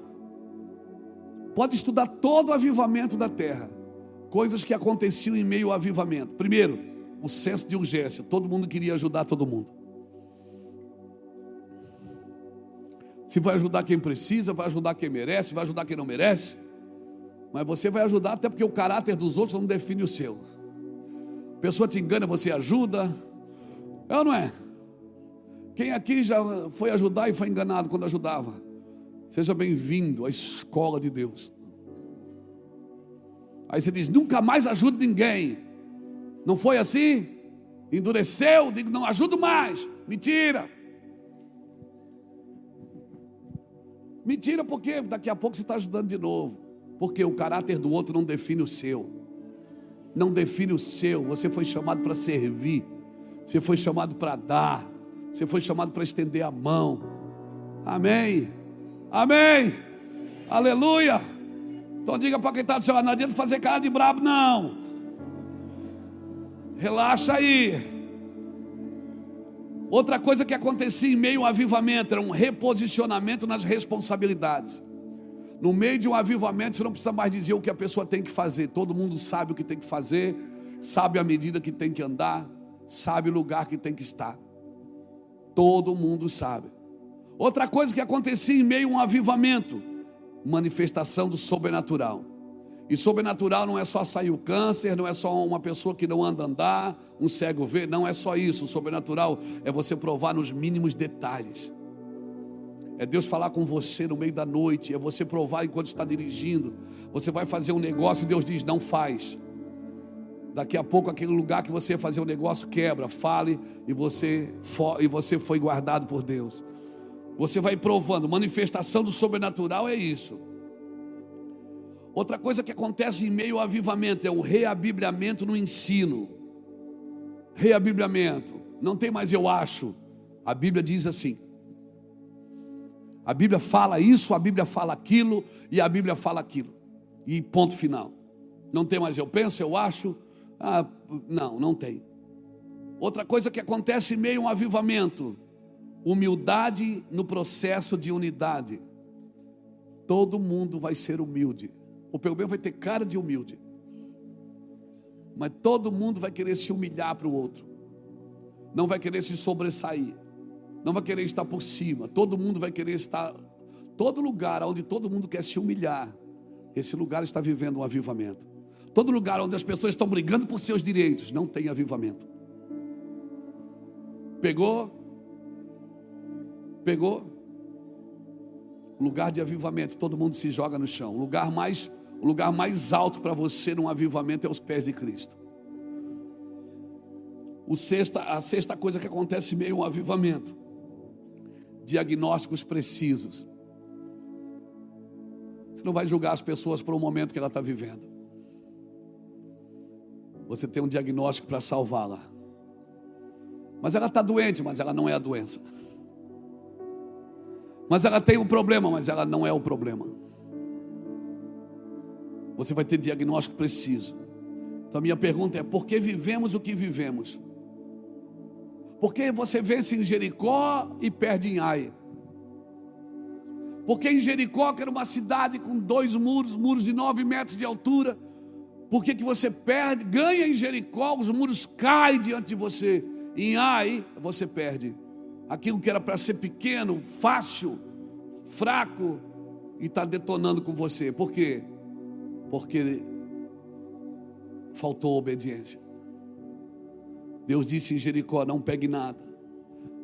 Pode estudar todo o avivamento da terra, coisas que aconteciam em meio ao avivamento. Primeiro, o senso de urgência, todo mundo queria ajudar todo mundo. Se vai ajudar quem precisa, vai ajudar quem merece, vai ajudar quem não merece, mas você vai ajudar até porque o caráter dos outros não define o seu. A pessoa te engana, você ajuda, é ou não é? Quem aqui já foi ajudar e foi enganado quando ajudava? Seja bem-vindo à escola de Deus. Aí você diz, nunca mais ajudo ninguém. Não foi assim? Endureceu, digo, não ajudo mais. Mentira. Mentira, porque daqui a pouco você está ajudando de novo. Porque o caráter do outro não define o seu. Não define o seu. Você foi chamado para servir. Você foi chamado para dar. Você foi chamado para estender a mão. Amém. Amém. Aleluia. Então diga para quem está do seu lado, não adianta fazer cara de brabo não. Relaxa aí. Outra coisa que acontecia em meio ao avivamento era um reposicionamento nas responsabilidades. No meio de um avivamento você não precisa mais dizer o que a pessoa tem que fazer. Todo mundo sabe o que tem que fazer, sabe a medida que tem que andar, sabe o lugar que tem que estar. Todo mundo sabe. Outra coisa que acontecia em meio a um avivamento, manifestação do sobrenatural. E sobrenatural não é só sair o câncer, não é só uma pessoa que não anda andar, um cego ver, não é só isso. O sobrenatural é você provar nos mínimos detalhes. É Deus falar com você no meio da noite, é você provar enquanto está dirigindo. Você vai fazer um negócio e Deus diz, não faz. Daqui a pouco aquele lugar que você ia fazer o negócio quebra, fale e você foi guardado por Deus. Você vai provando, manifestação do sobrenatural é isso. Outra coisa que acontece em meio ao avivamento é um reabibliamento no ensino. Reabibliamento, não tem mais eu acho. A Bíblia diz assim. A Bíblia fala isso, a Bíblia fala aquilo e a Bíblia fala aquilo. E ponto final. Não tem mais eu penso, eu acho. Não tem. Outra coisa que acontece em meio a um avivamento, humildade no processo de unidade. Todo mundo vai ser humilde. Ou pelo menos vai ter cara de humilde. Mas todo mundo vai querer se humilhar para o outro. Não vai querer se sobressair. Não vai querer estar por cima. Todo mundo vai querer estar. Todo lugar onde todo mundo quer se humilhar, esse lugar está vivendo um avivamento. Todo lugar onde as pessoas estão brigando por seus direitos, não tem avivamento. Pegou? Lugar de avivamento, todo mundo se joga no chão. O lugar mais alto para você num avivamento é os pés de Cristo. A sexta coisa que acontece em meio a um avivamento, diagnósticos precisos. Você não vai julgar as pessoas por um momento que ela está vivendo. Você tem um diagnóstico para salvá-la. Mas ela está doente, mas ela não é a doença. Mas ela tem um problema, mas ela não é o problema. Você vai ter diagnóstico preciso. Então a minha pergunta é, por que vivemos o que vivemos? Por que você vence em Jericó e perde em Ai? Porque em Jericó, que era uma cidade com 2 muros de 9 metros de altura, por que você perde? Ganha em Jericó, os muros caem diante de você. Em Ai, você perde. Aquilo que era para ser pequeno, fácil, fraco, e está detonando com você. Por quê? Porque faltou obediência. Deus disse em Jericó, não pegue nada.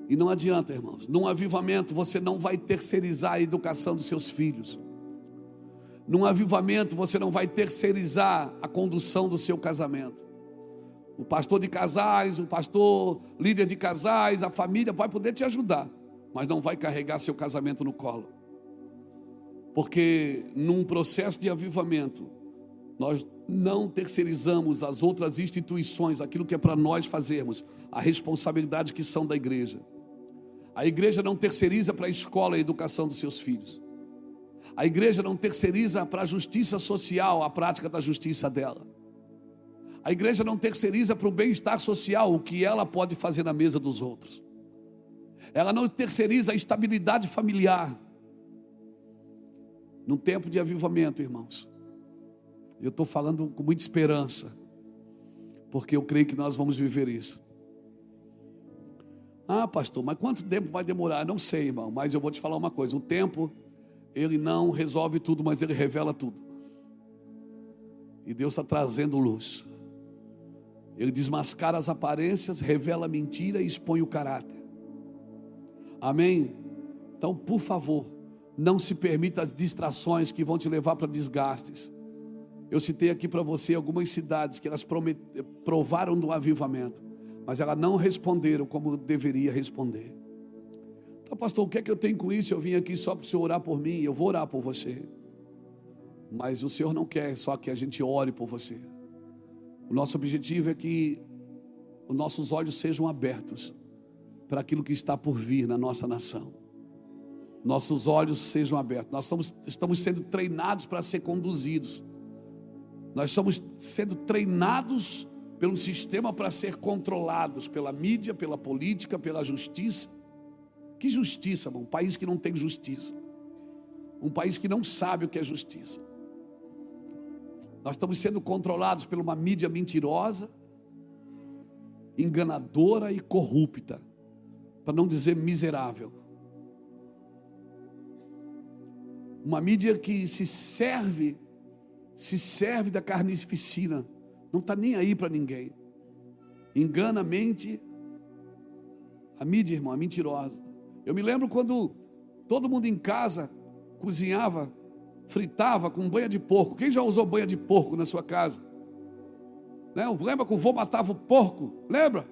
E não adianta, irmãos. Num avivamento você não vai terceirizar a educação dos seus filhos. Num avivamento você não vai terceirizar a condução do seu casamento. O pastor de casais, o pastor líder de casais, a família vai poder te ajudar. mas não vai carregar seu casamento no colo. Porque num processo de avivamento, nós não terceirizamos as outras instituições, aquilo que é para nós fazermos, a responsabilidade que são da igreja. A igreja não terceiriza para a escola a educação dos seus filhos. A igreja não terceiriza para a justiça social a prática da justiça dela. A igreja não terceiriza para o bem-estar social o que ela pode fazer na mesa dos outros. Ela não terceiriza a estabilidade familiar. Num tempo de avivamento, irmãos, eu estou falando com muita esperança, porque eu creio que nós vamos viver isso. Ah, pastor, mas quanto tempo vai demorar? Não sei, irmão, mas eu vou te falar uma coisa: o tempo, ele não resolve tudo, mas ele revela tudo. E Deus está trazendo luz. Ele desmascara as aparências, revela a mentira e expõe o caráter. Amém? Então, por favor, não se permita as distrações que vão te levar para desgastes. Eu citei aqui para você algumas cidades que elas provaram do avivamento, mas elas não responderam como deveria responder. Então, pastor, o que é que eu tenho com isso? Eu vim aqui só para o senhor orar por mim. Eu vou orar por você, mas o Senhor não quer só que a gente ore por você. O nosso objetivo é que os nossos olhos sejam abertos para aquilo que está por vir na nossa nação. Nossos olhos sejam abertos. Nós estamos sendo treinados para ser conduzidos. Nós estamos sendo treinados pelo sistema para ser controlados pela mídia, pela política, pela justiça. Que justiça, irmão? Um país que não tem justiça. Um país que não sabe o que é justiça. Nós estamos sendo controlados por uma mídia mentirosa, enganadora e corrupta, para não dizer miserável. Uma mídia que se serve da carnificina, não está nem aí para ninguém. Engana, mente. A mídia, irmão, é mentirosa. Eu me lembro quando todo mundo em casa cozinhava, fritava com banha de porco. Quem já usou banha de porco na sua casa? Lembra que o vô matava o porco? Lembra?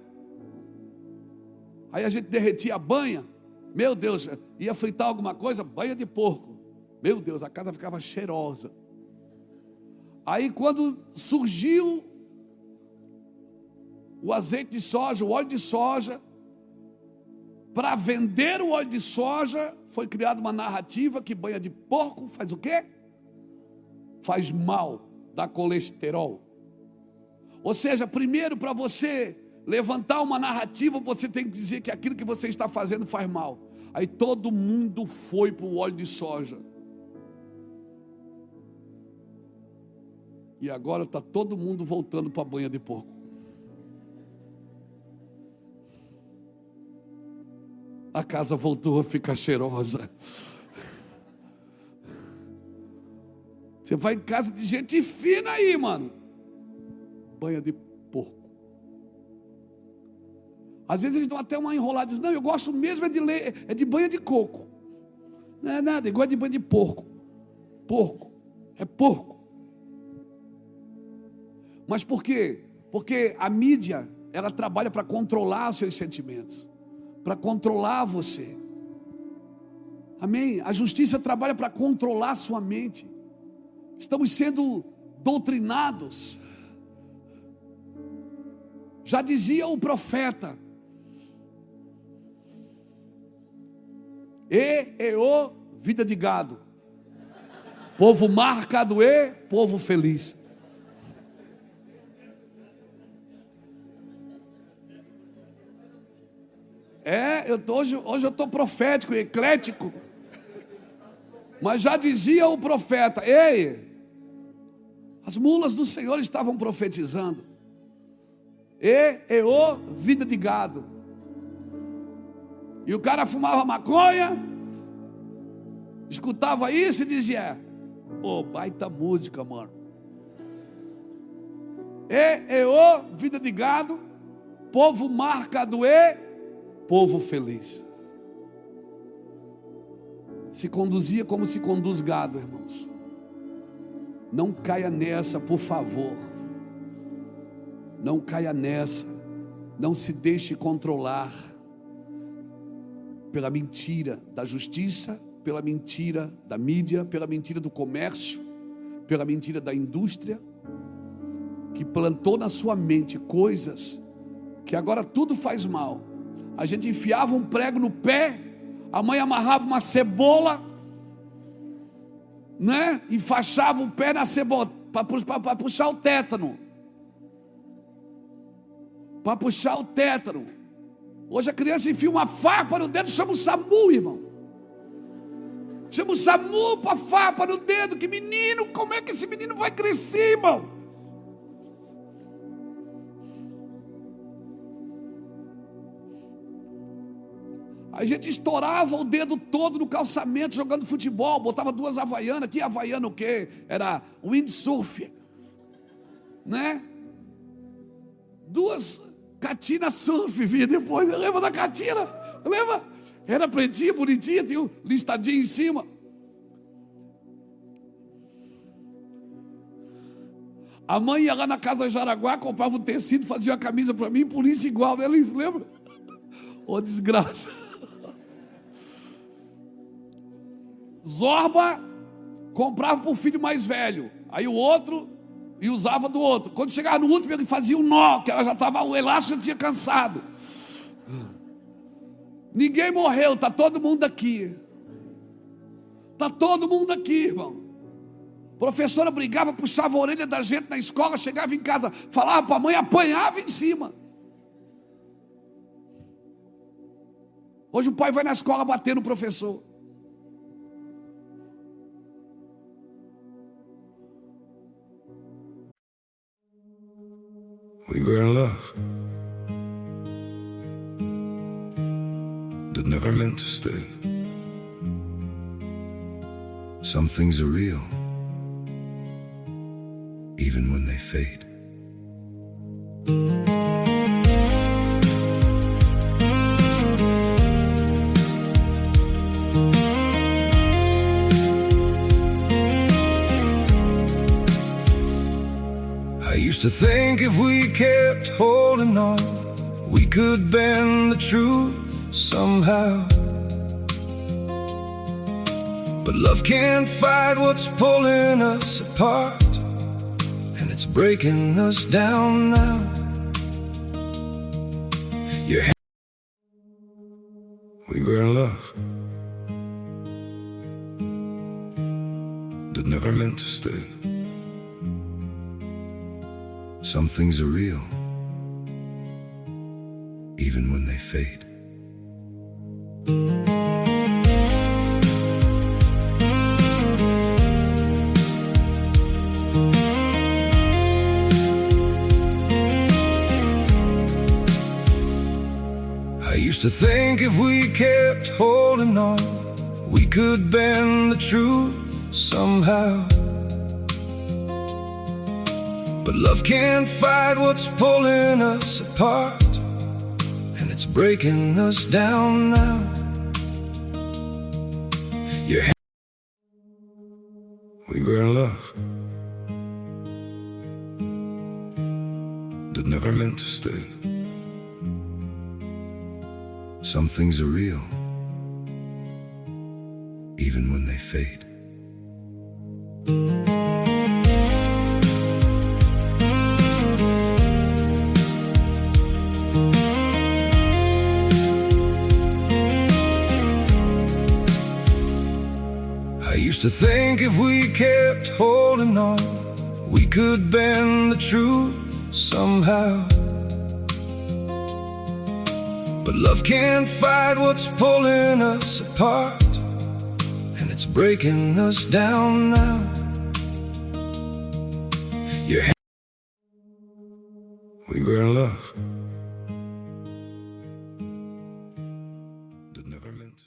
Aí a gente derretia a banha. Meu Deus, ia fritar alguma coisa, banha de porco. Meu Deus, a casa ficava cheirosa. Aí quando surgiu o azeite de soja, o óleo de soja, para vender o óleo de soja, foi criada uma narrativa que banha de porco faz o quê? Faz mal, dá colesterol. Ou seja, primeiro, para você levantar uma narrativa, você tem que dizer que aquilo que você está fazendo faz mal. Aí todo mundo foi para o óleo de soja. E agora está todo mundo voltando para a banha de porco. A casa voltou a ficar cheirosa. Você vai em casa de gente fina aí, mano. Banha de porco. Às vezes eles dão até uma enrolada. Dizem, não, eu gosto mesmo é de banha de coco. Não é nada, igual de banha de porco. Porco, é porco. Mas por quê? Porque a mídia, ela trabalha para controlar os seus sentimentos, para controlar você. Amém? A justiça trabalha para controlar a sua mente. Estamos sendo doutrinados. Já dizia o profeta: vida de gado, povo marcado povo feliz. Hoje eu estou profético, eclético. Mas já dizia o profeta: as mulas do Senhor estavam profetizando. Vida de gado. E o cara fumava maconha, escutava isso e dizia: pô, baita música, mano. Vida de gado, povo marcado povo feliz. Se conduzia como se conduz gado, irmãos. Não caia nessa, por favor. Não caia nessa. Não se deixe controlar. pela mentira da justiça, pela mentira da mídia, pela mentira do comércio, pela mentira da indústria, que plantou na sua mente coisas que agora tudo faz mal. A gente enfiava um prego no pé, a mãe amarrava uma cebola, né? Enfaixava o pé na cebola para puxar o tétano. Para puxar o tétano. Hoje a criança enfia uma farpa no dedo, chama o SAMU, irmão. Chama o SAMU para farpa no dedo. Que menino, como é que esse menino vai crescer, irmão? A gente estourava o dedo todo no calçamento jogando futebol, botava 2 havaianas. Que havaiana o quê? Era windsurf, né? 2 catina surf, vinha depois. Lembra da catina? Lembra? Era pretinha, bonitinha, tinha um listadinho em cima. A mãe ia lá na casa de Jaraguá, comprava um tecido, fazia uma camisa para mim, polícia igual, né? Eles lembram? Ô, desgraça. Zorba comprava para o filho mais velho, aí o outro e usava do outro. Quando chegava no último, ele fazia um nó, que ela já estava, o elástico já tinha cansado. Ninguém morreu, está todo mundo aqui. Está todo mundo aqui, irmão. A professora brigava, puxava a orelha da gente na escola, chegava em casa, falava para a mãe, apanhava em cima. Hoje o pai vai na escola bater no professor. We were in love that never meant to stay. Some things are real, even when they fade. I used to think if we kept holding on, we could bend the truth somehow. But love can't fight what's pulling us apart, and it's breaking us down now. We were in love that never meant to stay. Some things are real, even when they fade. I used to think if we kept holding on, we could bend the truth somehow. But love can't fight what's pulling us apart, and it's breaking us down now. We were in love that never meant to stay. Some things are real, even when they fade. I used to think if we kept holding on, we could bend the truth somehow. But love can't fight what's pulling us apart, and it's breaking us down now. We were in love that never meant to.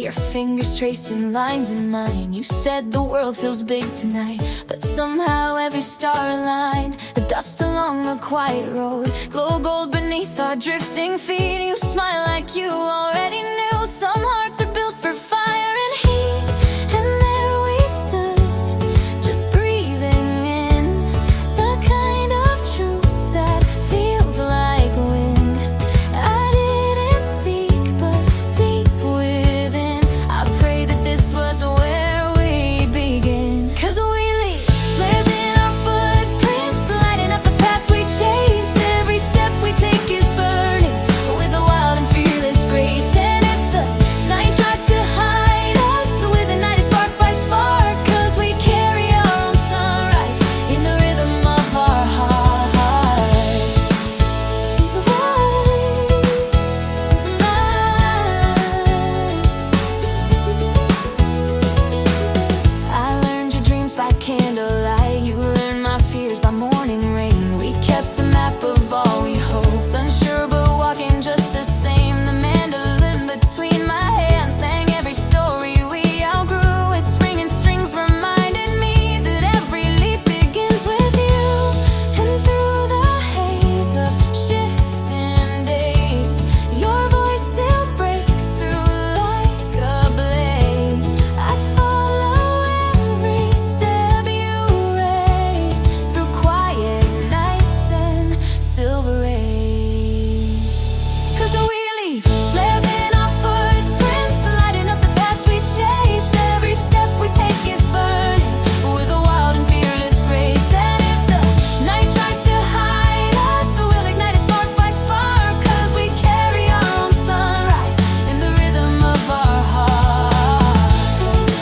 your fingers tracing lines in mine. You said the world feels big tonight, but somehow every star aligned. The dust along the quiet road, glow gold beneath our drifting feet. You smile like you already knew. Some hearts are built for fire and heat. And there we stood, just breathing in the kind of truth that feels like wind. I didn't speak, but deep within I pray that this was where we begin. 'Cause we leave flares in our footprints, lighting up the paths we chase. Every step we take is burning with a wild and fearless grace. And if the night tries to hide us, with the night is spark by spark, 'cause we carry our own sunrise in the rhythm of our hearts. I learned your dreams by candlelight. You learned my fears by morning rain. We kept a map of all we hoped, unsure but walking just the same. The mandolin between my hands sang every story we outgrew. Its ringing strings reminded me that every leap begins with you. And through the haze of shifting days, your voice still breaks through like a blaze. I'd follow every step you raise, through quiet nights and silver rays. 'Cause we leave flares in our footprints, lighting up the paths we chase. Every step we take is burning with a wild and fearless grace. And if the night tries to hide us, we'll ignite it spark by spark, 'cause we carry our own sunrise in the rhythm of our hearts.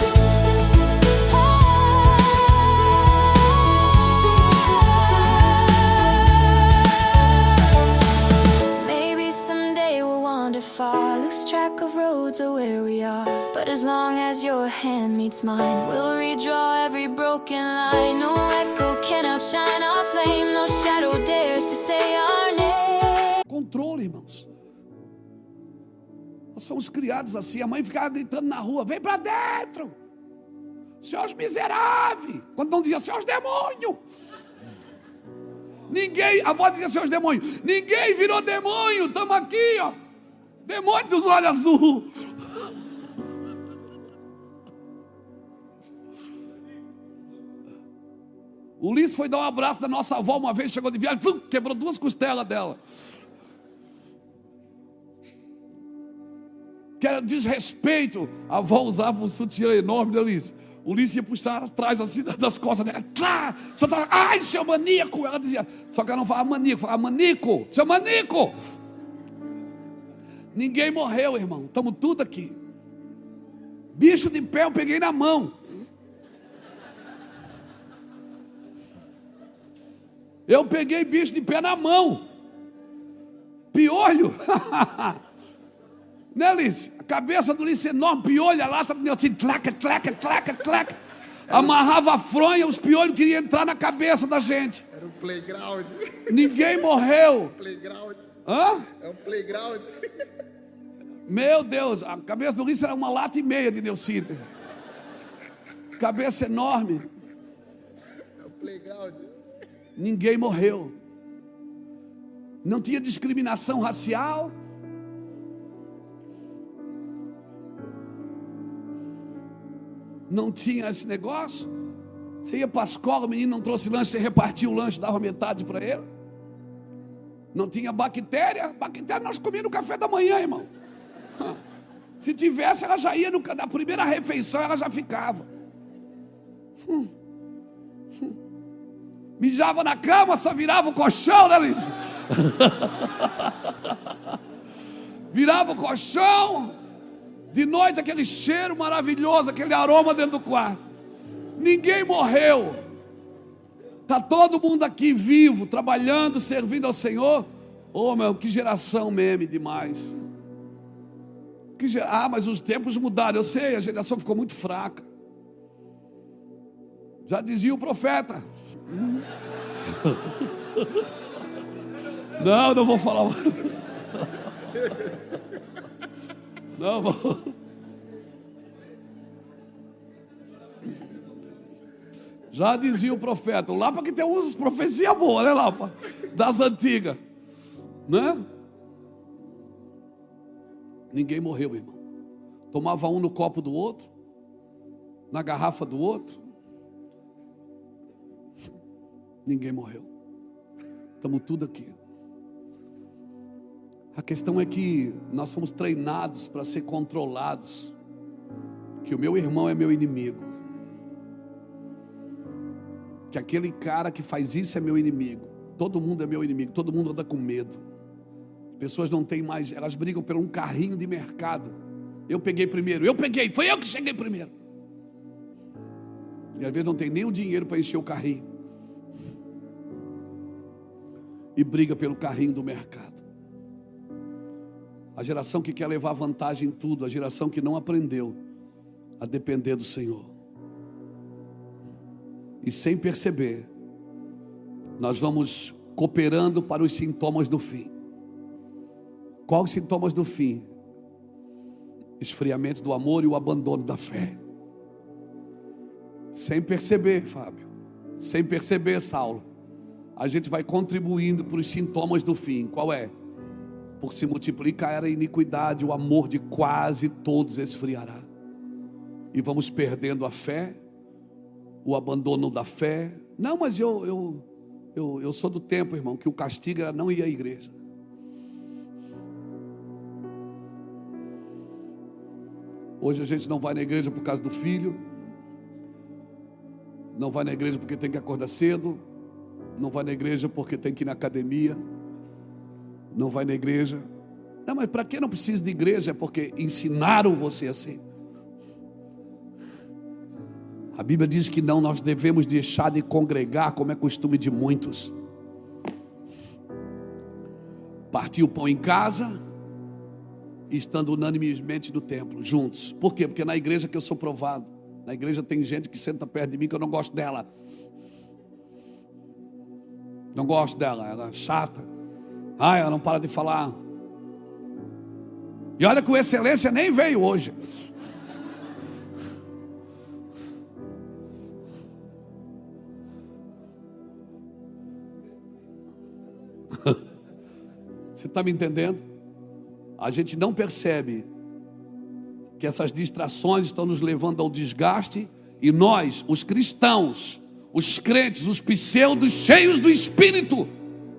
Maybe someday we'll wander far, lose track of roads or where we are. But as long as your hand meets mine, we'll redraw every broken line. No echo can outshine our flame, no shadow dares to say our name. Controle, irmãos. Nós fomos criados assim. A mãe ficava gritando na rua: vem para dentro, seus miseráveis. Quando não dizia seus demônios, ninguém, a avó dizia seus demônios, ninguém virou demônio, estamos aqui, ó, demônio dos olhos azul. O Ulisses foi dar um abraço da nossa avó uma vez, chegou de viagem, quebrou 2 costelas dela. Que era desrespeito. A avó usava um sutiã enorme, né, Ulisses? O Ulisses ia puxar atrás assim das costas dela. Tlá! Só tava, ai, seu maníaco! Ela dizia, só que ela não falava maníaco, falava manico, seu manico! Ninguém morreu, irmão, estamos tudo aqui. Bicho de pé eu peguei na mão. Eu peguei bicho de pé na mão. Piolho. Né, Ulisses? A cabeça do Ulisses enorme, piolho, a lata do assim, tlaca, tlaca, tlaca, tlaca. Amarrava a fronha, os piolhos queriam entrar na cabeça da gente. Era um playground. Ninguém morreu. Playground. Hã? É um playground. Meu Deus, a cabeça do Ulisses era 1,5 latas de Neucídio. Cabeça enorme. É um playground. Ninguém morreu. Não tinha discriminação racial. Não tinha esse negócio. Você ia para a escola, o menino não trouxe lanche, você repartia o lanche, dava metade para ele. Não tinha bactéria. Bactéria nós comíamos no café da manhã, irmão. Se tivesse, ela já ia na primeira refeição, ela já ficava. Mijava na cama, só virava o colchão, né, Liz? Virava o colchão. De noite aquele cheiro maravilhoso, aquele aroma dentro do quarto. Ninguém morreu. Está todo mundo aqui vivo, trabalhando, servindo ao Senhor. Oh, meu, que geração meme demais. Mas os tempos mudaram, eu sei, a geração ficou muito fraca. Já dizia o profeta. Não vou falar mais. Não vou. Já dizia o profeta. O Lapa que tem umas profecias boas, né, Lapa? Das antigas. Né? Ninguém morreu, irmão. Tomava um no copo do outro, na garrafa do outro. Ninguém morreu. Estamos tudo aqui. A questão é que nós fomos treinados para ser controlados. Que o meu irmão é meu inimigo. Que aquele cara que faz isso é meu inimigo. Todo mundo é meu inimigo. Todo mundo anda com medo. As pessoas não têm mais, elas brigam por um carrinho de mercado. Eu peguei primeiro. Foi eu que cheguei primeiro. E às vezes não tem nem o dinheiro para encher o carrinho. E briga pelo carrinho do mercado. A geração que quer levar vantagem em tudo. A geração que não aprendeu a depender do Senhor. E sem perceber, nós vamos cooperando para os sintomas do fim. Quais os sintomas do fim? Esfriamento do amor e o abandono da fé. Sem perceber, Fábio. Sem perceber, Saulo. A gente vai contribuindo para os sintomas do fim. Qual é? Por se multiplicar a iniquidade, o amor de quase todos esfriará. E vamos perdendo a fé, o abandono da fé. Não, mas eu sou do tempo, irmão, que o castigo era não ir à igreja. Hoje a gente não vai na igreja por causa do filho. Não vai na igreja porque tem que acordar cedo. Não vai na igreja porque tem que ir na academia. Não vai na igreja. Não, mas para que não precisa de igreja? É porque ensinaram você assim. A Bíblia diz que não, nós devemos deixar de congregar, como é costume de muitos. Partir o pão em casa, estando unanimemente no templo, juntos. Por quê? Porque na igreja que eu sou provado. Na igreja tem gente que senta perto de mim que eu não gosto dela. Não gosto dela, ela é chata. Ela não para de falar. E olha que o Excelência nem veio hoje. Você está me entendendo? A gente não percebe que essas distrações estão nos levando ao desgaste. E nós, os cristãos, os crentes, os pseudos cheios do Espírito,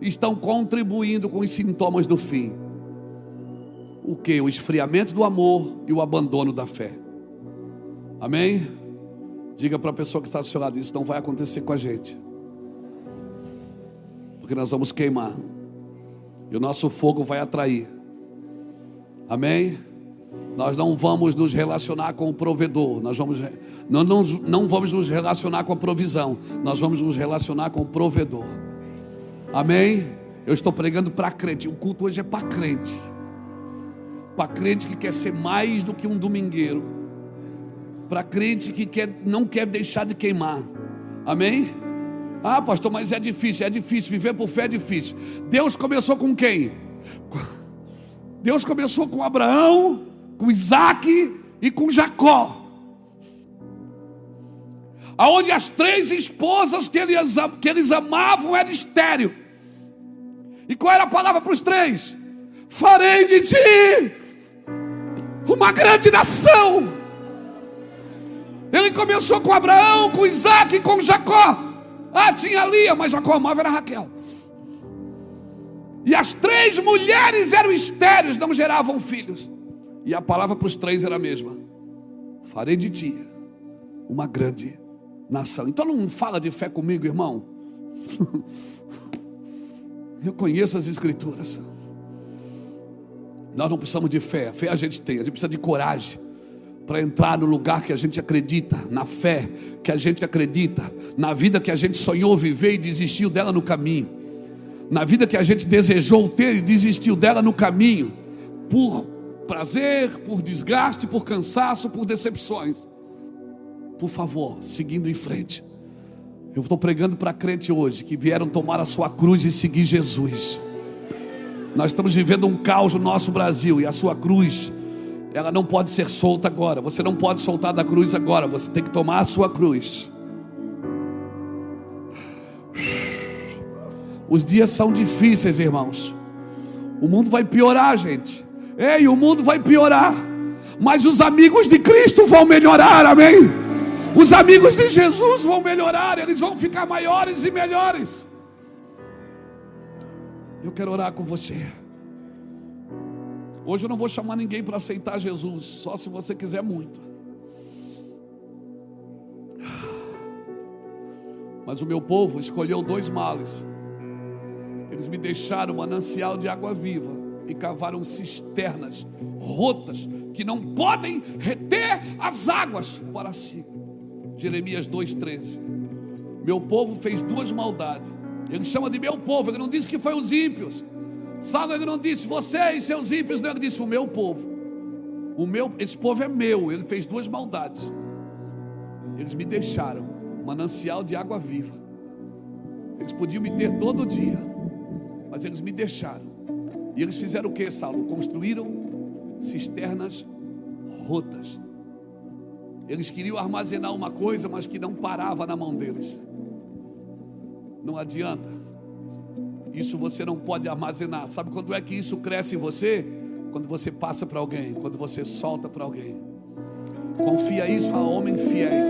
estão contribuindo com os sintomas do fim. O que? O esfriamento do amor e o abandono da fé. Amém? Diga para a pessoa que está do seu lado, isso não vai acontecer com a gente. Porque nós vamos queimar. E o nosso fogo vai atrair. Amém? Nós não vamos nos relacionar com o provedor. Nós vamos, não vamos nos relacionar com a provisão. Nós vamos nos relacionar com o provedor. Amém? Eu estou pregando para crente. O culto hoje é para crente. Para crente que quer ser mais do que um domingueiro. Para crente que não quer deixar de queimar. Amém? Ah, pastor, mas é difícil. Viver por fé é difícil. Deus começou com quem? Deus começou com Abraão, com Isaac e com Jacó. Aonde as 3 esposas que eles amavam eram estéril. E qual era a palavra para os 3? Farei de ti uma grande nação. Ele começou com Abraão, com Isaac e com Jacó. Tinha Lia, mas Jacó amava era Raquel. E as 3 mulheres eram estéreis, não geravam filhos. E a palavra para os 3 era a mesma: farei de ti uma grande nação. Então não fala de fé comigo, irmão. Eu conheço as escrituras. Nós não precisamos de fé. Fé a gente tem, a gente precisa de coragem para entrar no lugar que a gente acredita, na fé que a gente acredita, na vida que a gente sonhou viver e desistiu dela no caminho, na vida que a gente desejou ter e desistiu dela no caminho, por prazer, por desgaste, por cansaço, por decepções. Por favor, seguindo em frente. Eu estou pregando para crente hoje que vieram tomar a sua cruz e seguir Jesus. Nós estamos vivendo um caos no nosso Brasil, e a sua cruz, ela não pode ser solta agora. Você não pode soltar da cruz agora. Você tem que tomar a sua cruz. Os dias são difíceis, irmãos. O mundo vai piorar, gente. Ei, o mundo vai piorar, mas os amigos de Cristo vão melhorar, amém? Os amigos de Jesus vão melhorar, eles vão ficar maiores e melhores. Eu quero orar com você. Hoje eu não vou chamar ninguém para aceitar Jesus, só se você quiser muito. Mas o meu povo escolheu 2 males. Eles me deixaram um manancial de água viva e cavaram cisternas rotas que não podem reter as águas para si. Jeremias 2,13. Meu povo fez 2 maldades. Ele chama de meu povo, ele não disse que foi os ímpios. Sabe, ele não disse vocês, seus ímpios, não, ele disse o meu povo. Esse povo é meu. Ele fez 2 maldades. Eles me deixaram manancial de água viva. Eles podiam me ter todo dia, mas eles me deixaram. E eles fizeram o que, Saulo? Construíram cisternas rotas. Eles queriam armazenar uma coisa, mas que não parava na mão deles. Não adianta. Isso você não pode armazenar. Sabe quando é que isso cresce em você? Quando você passa para alguém, quando você solta para alguém. Confia isso a homens fiéis.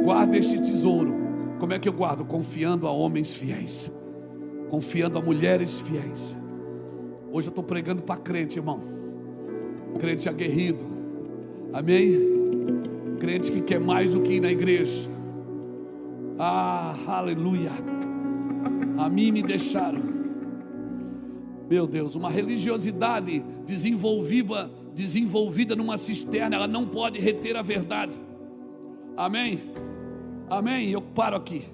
Guarda este tesouro. Como é que eu guardo? Confiando a homens fiéis, confiando a mulheres fiéis. Hoje eu estou pregando para crente, irmão. Crente aguerrido, amém? Crente que quer mais do que ir na igreja. Aleluia. A mim me deixaram. Meu Deus, uma religiosidade desenvolvida numa cisterna, ela não pode reter a verdade. Amém? Amém? Eu paro aqui.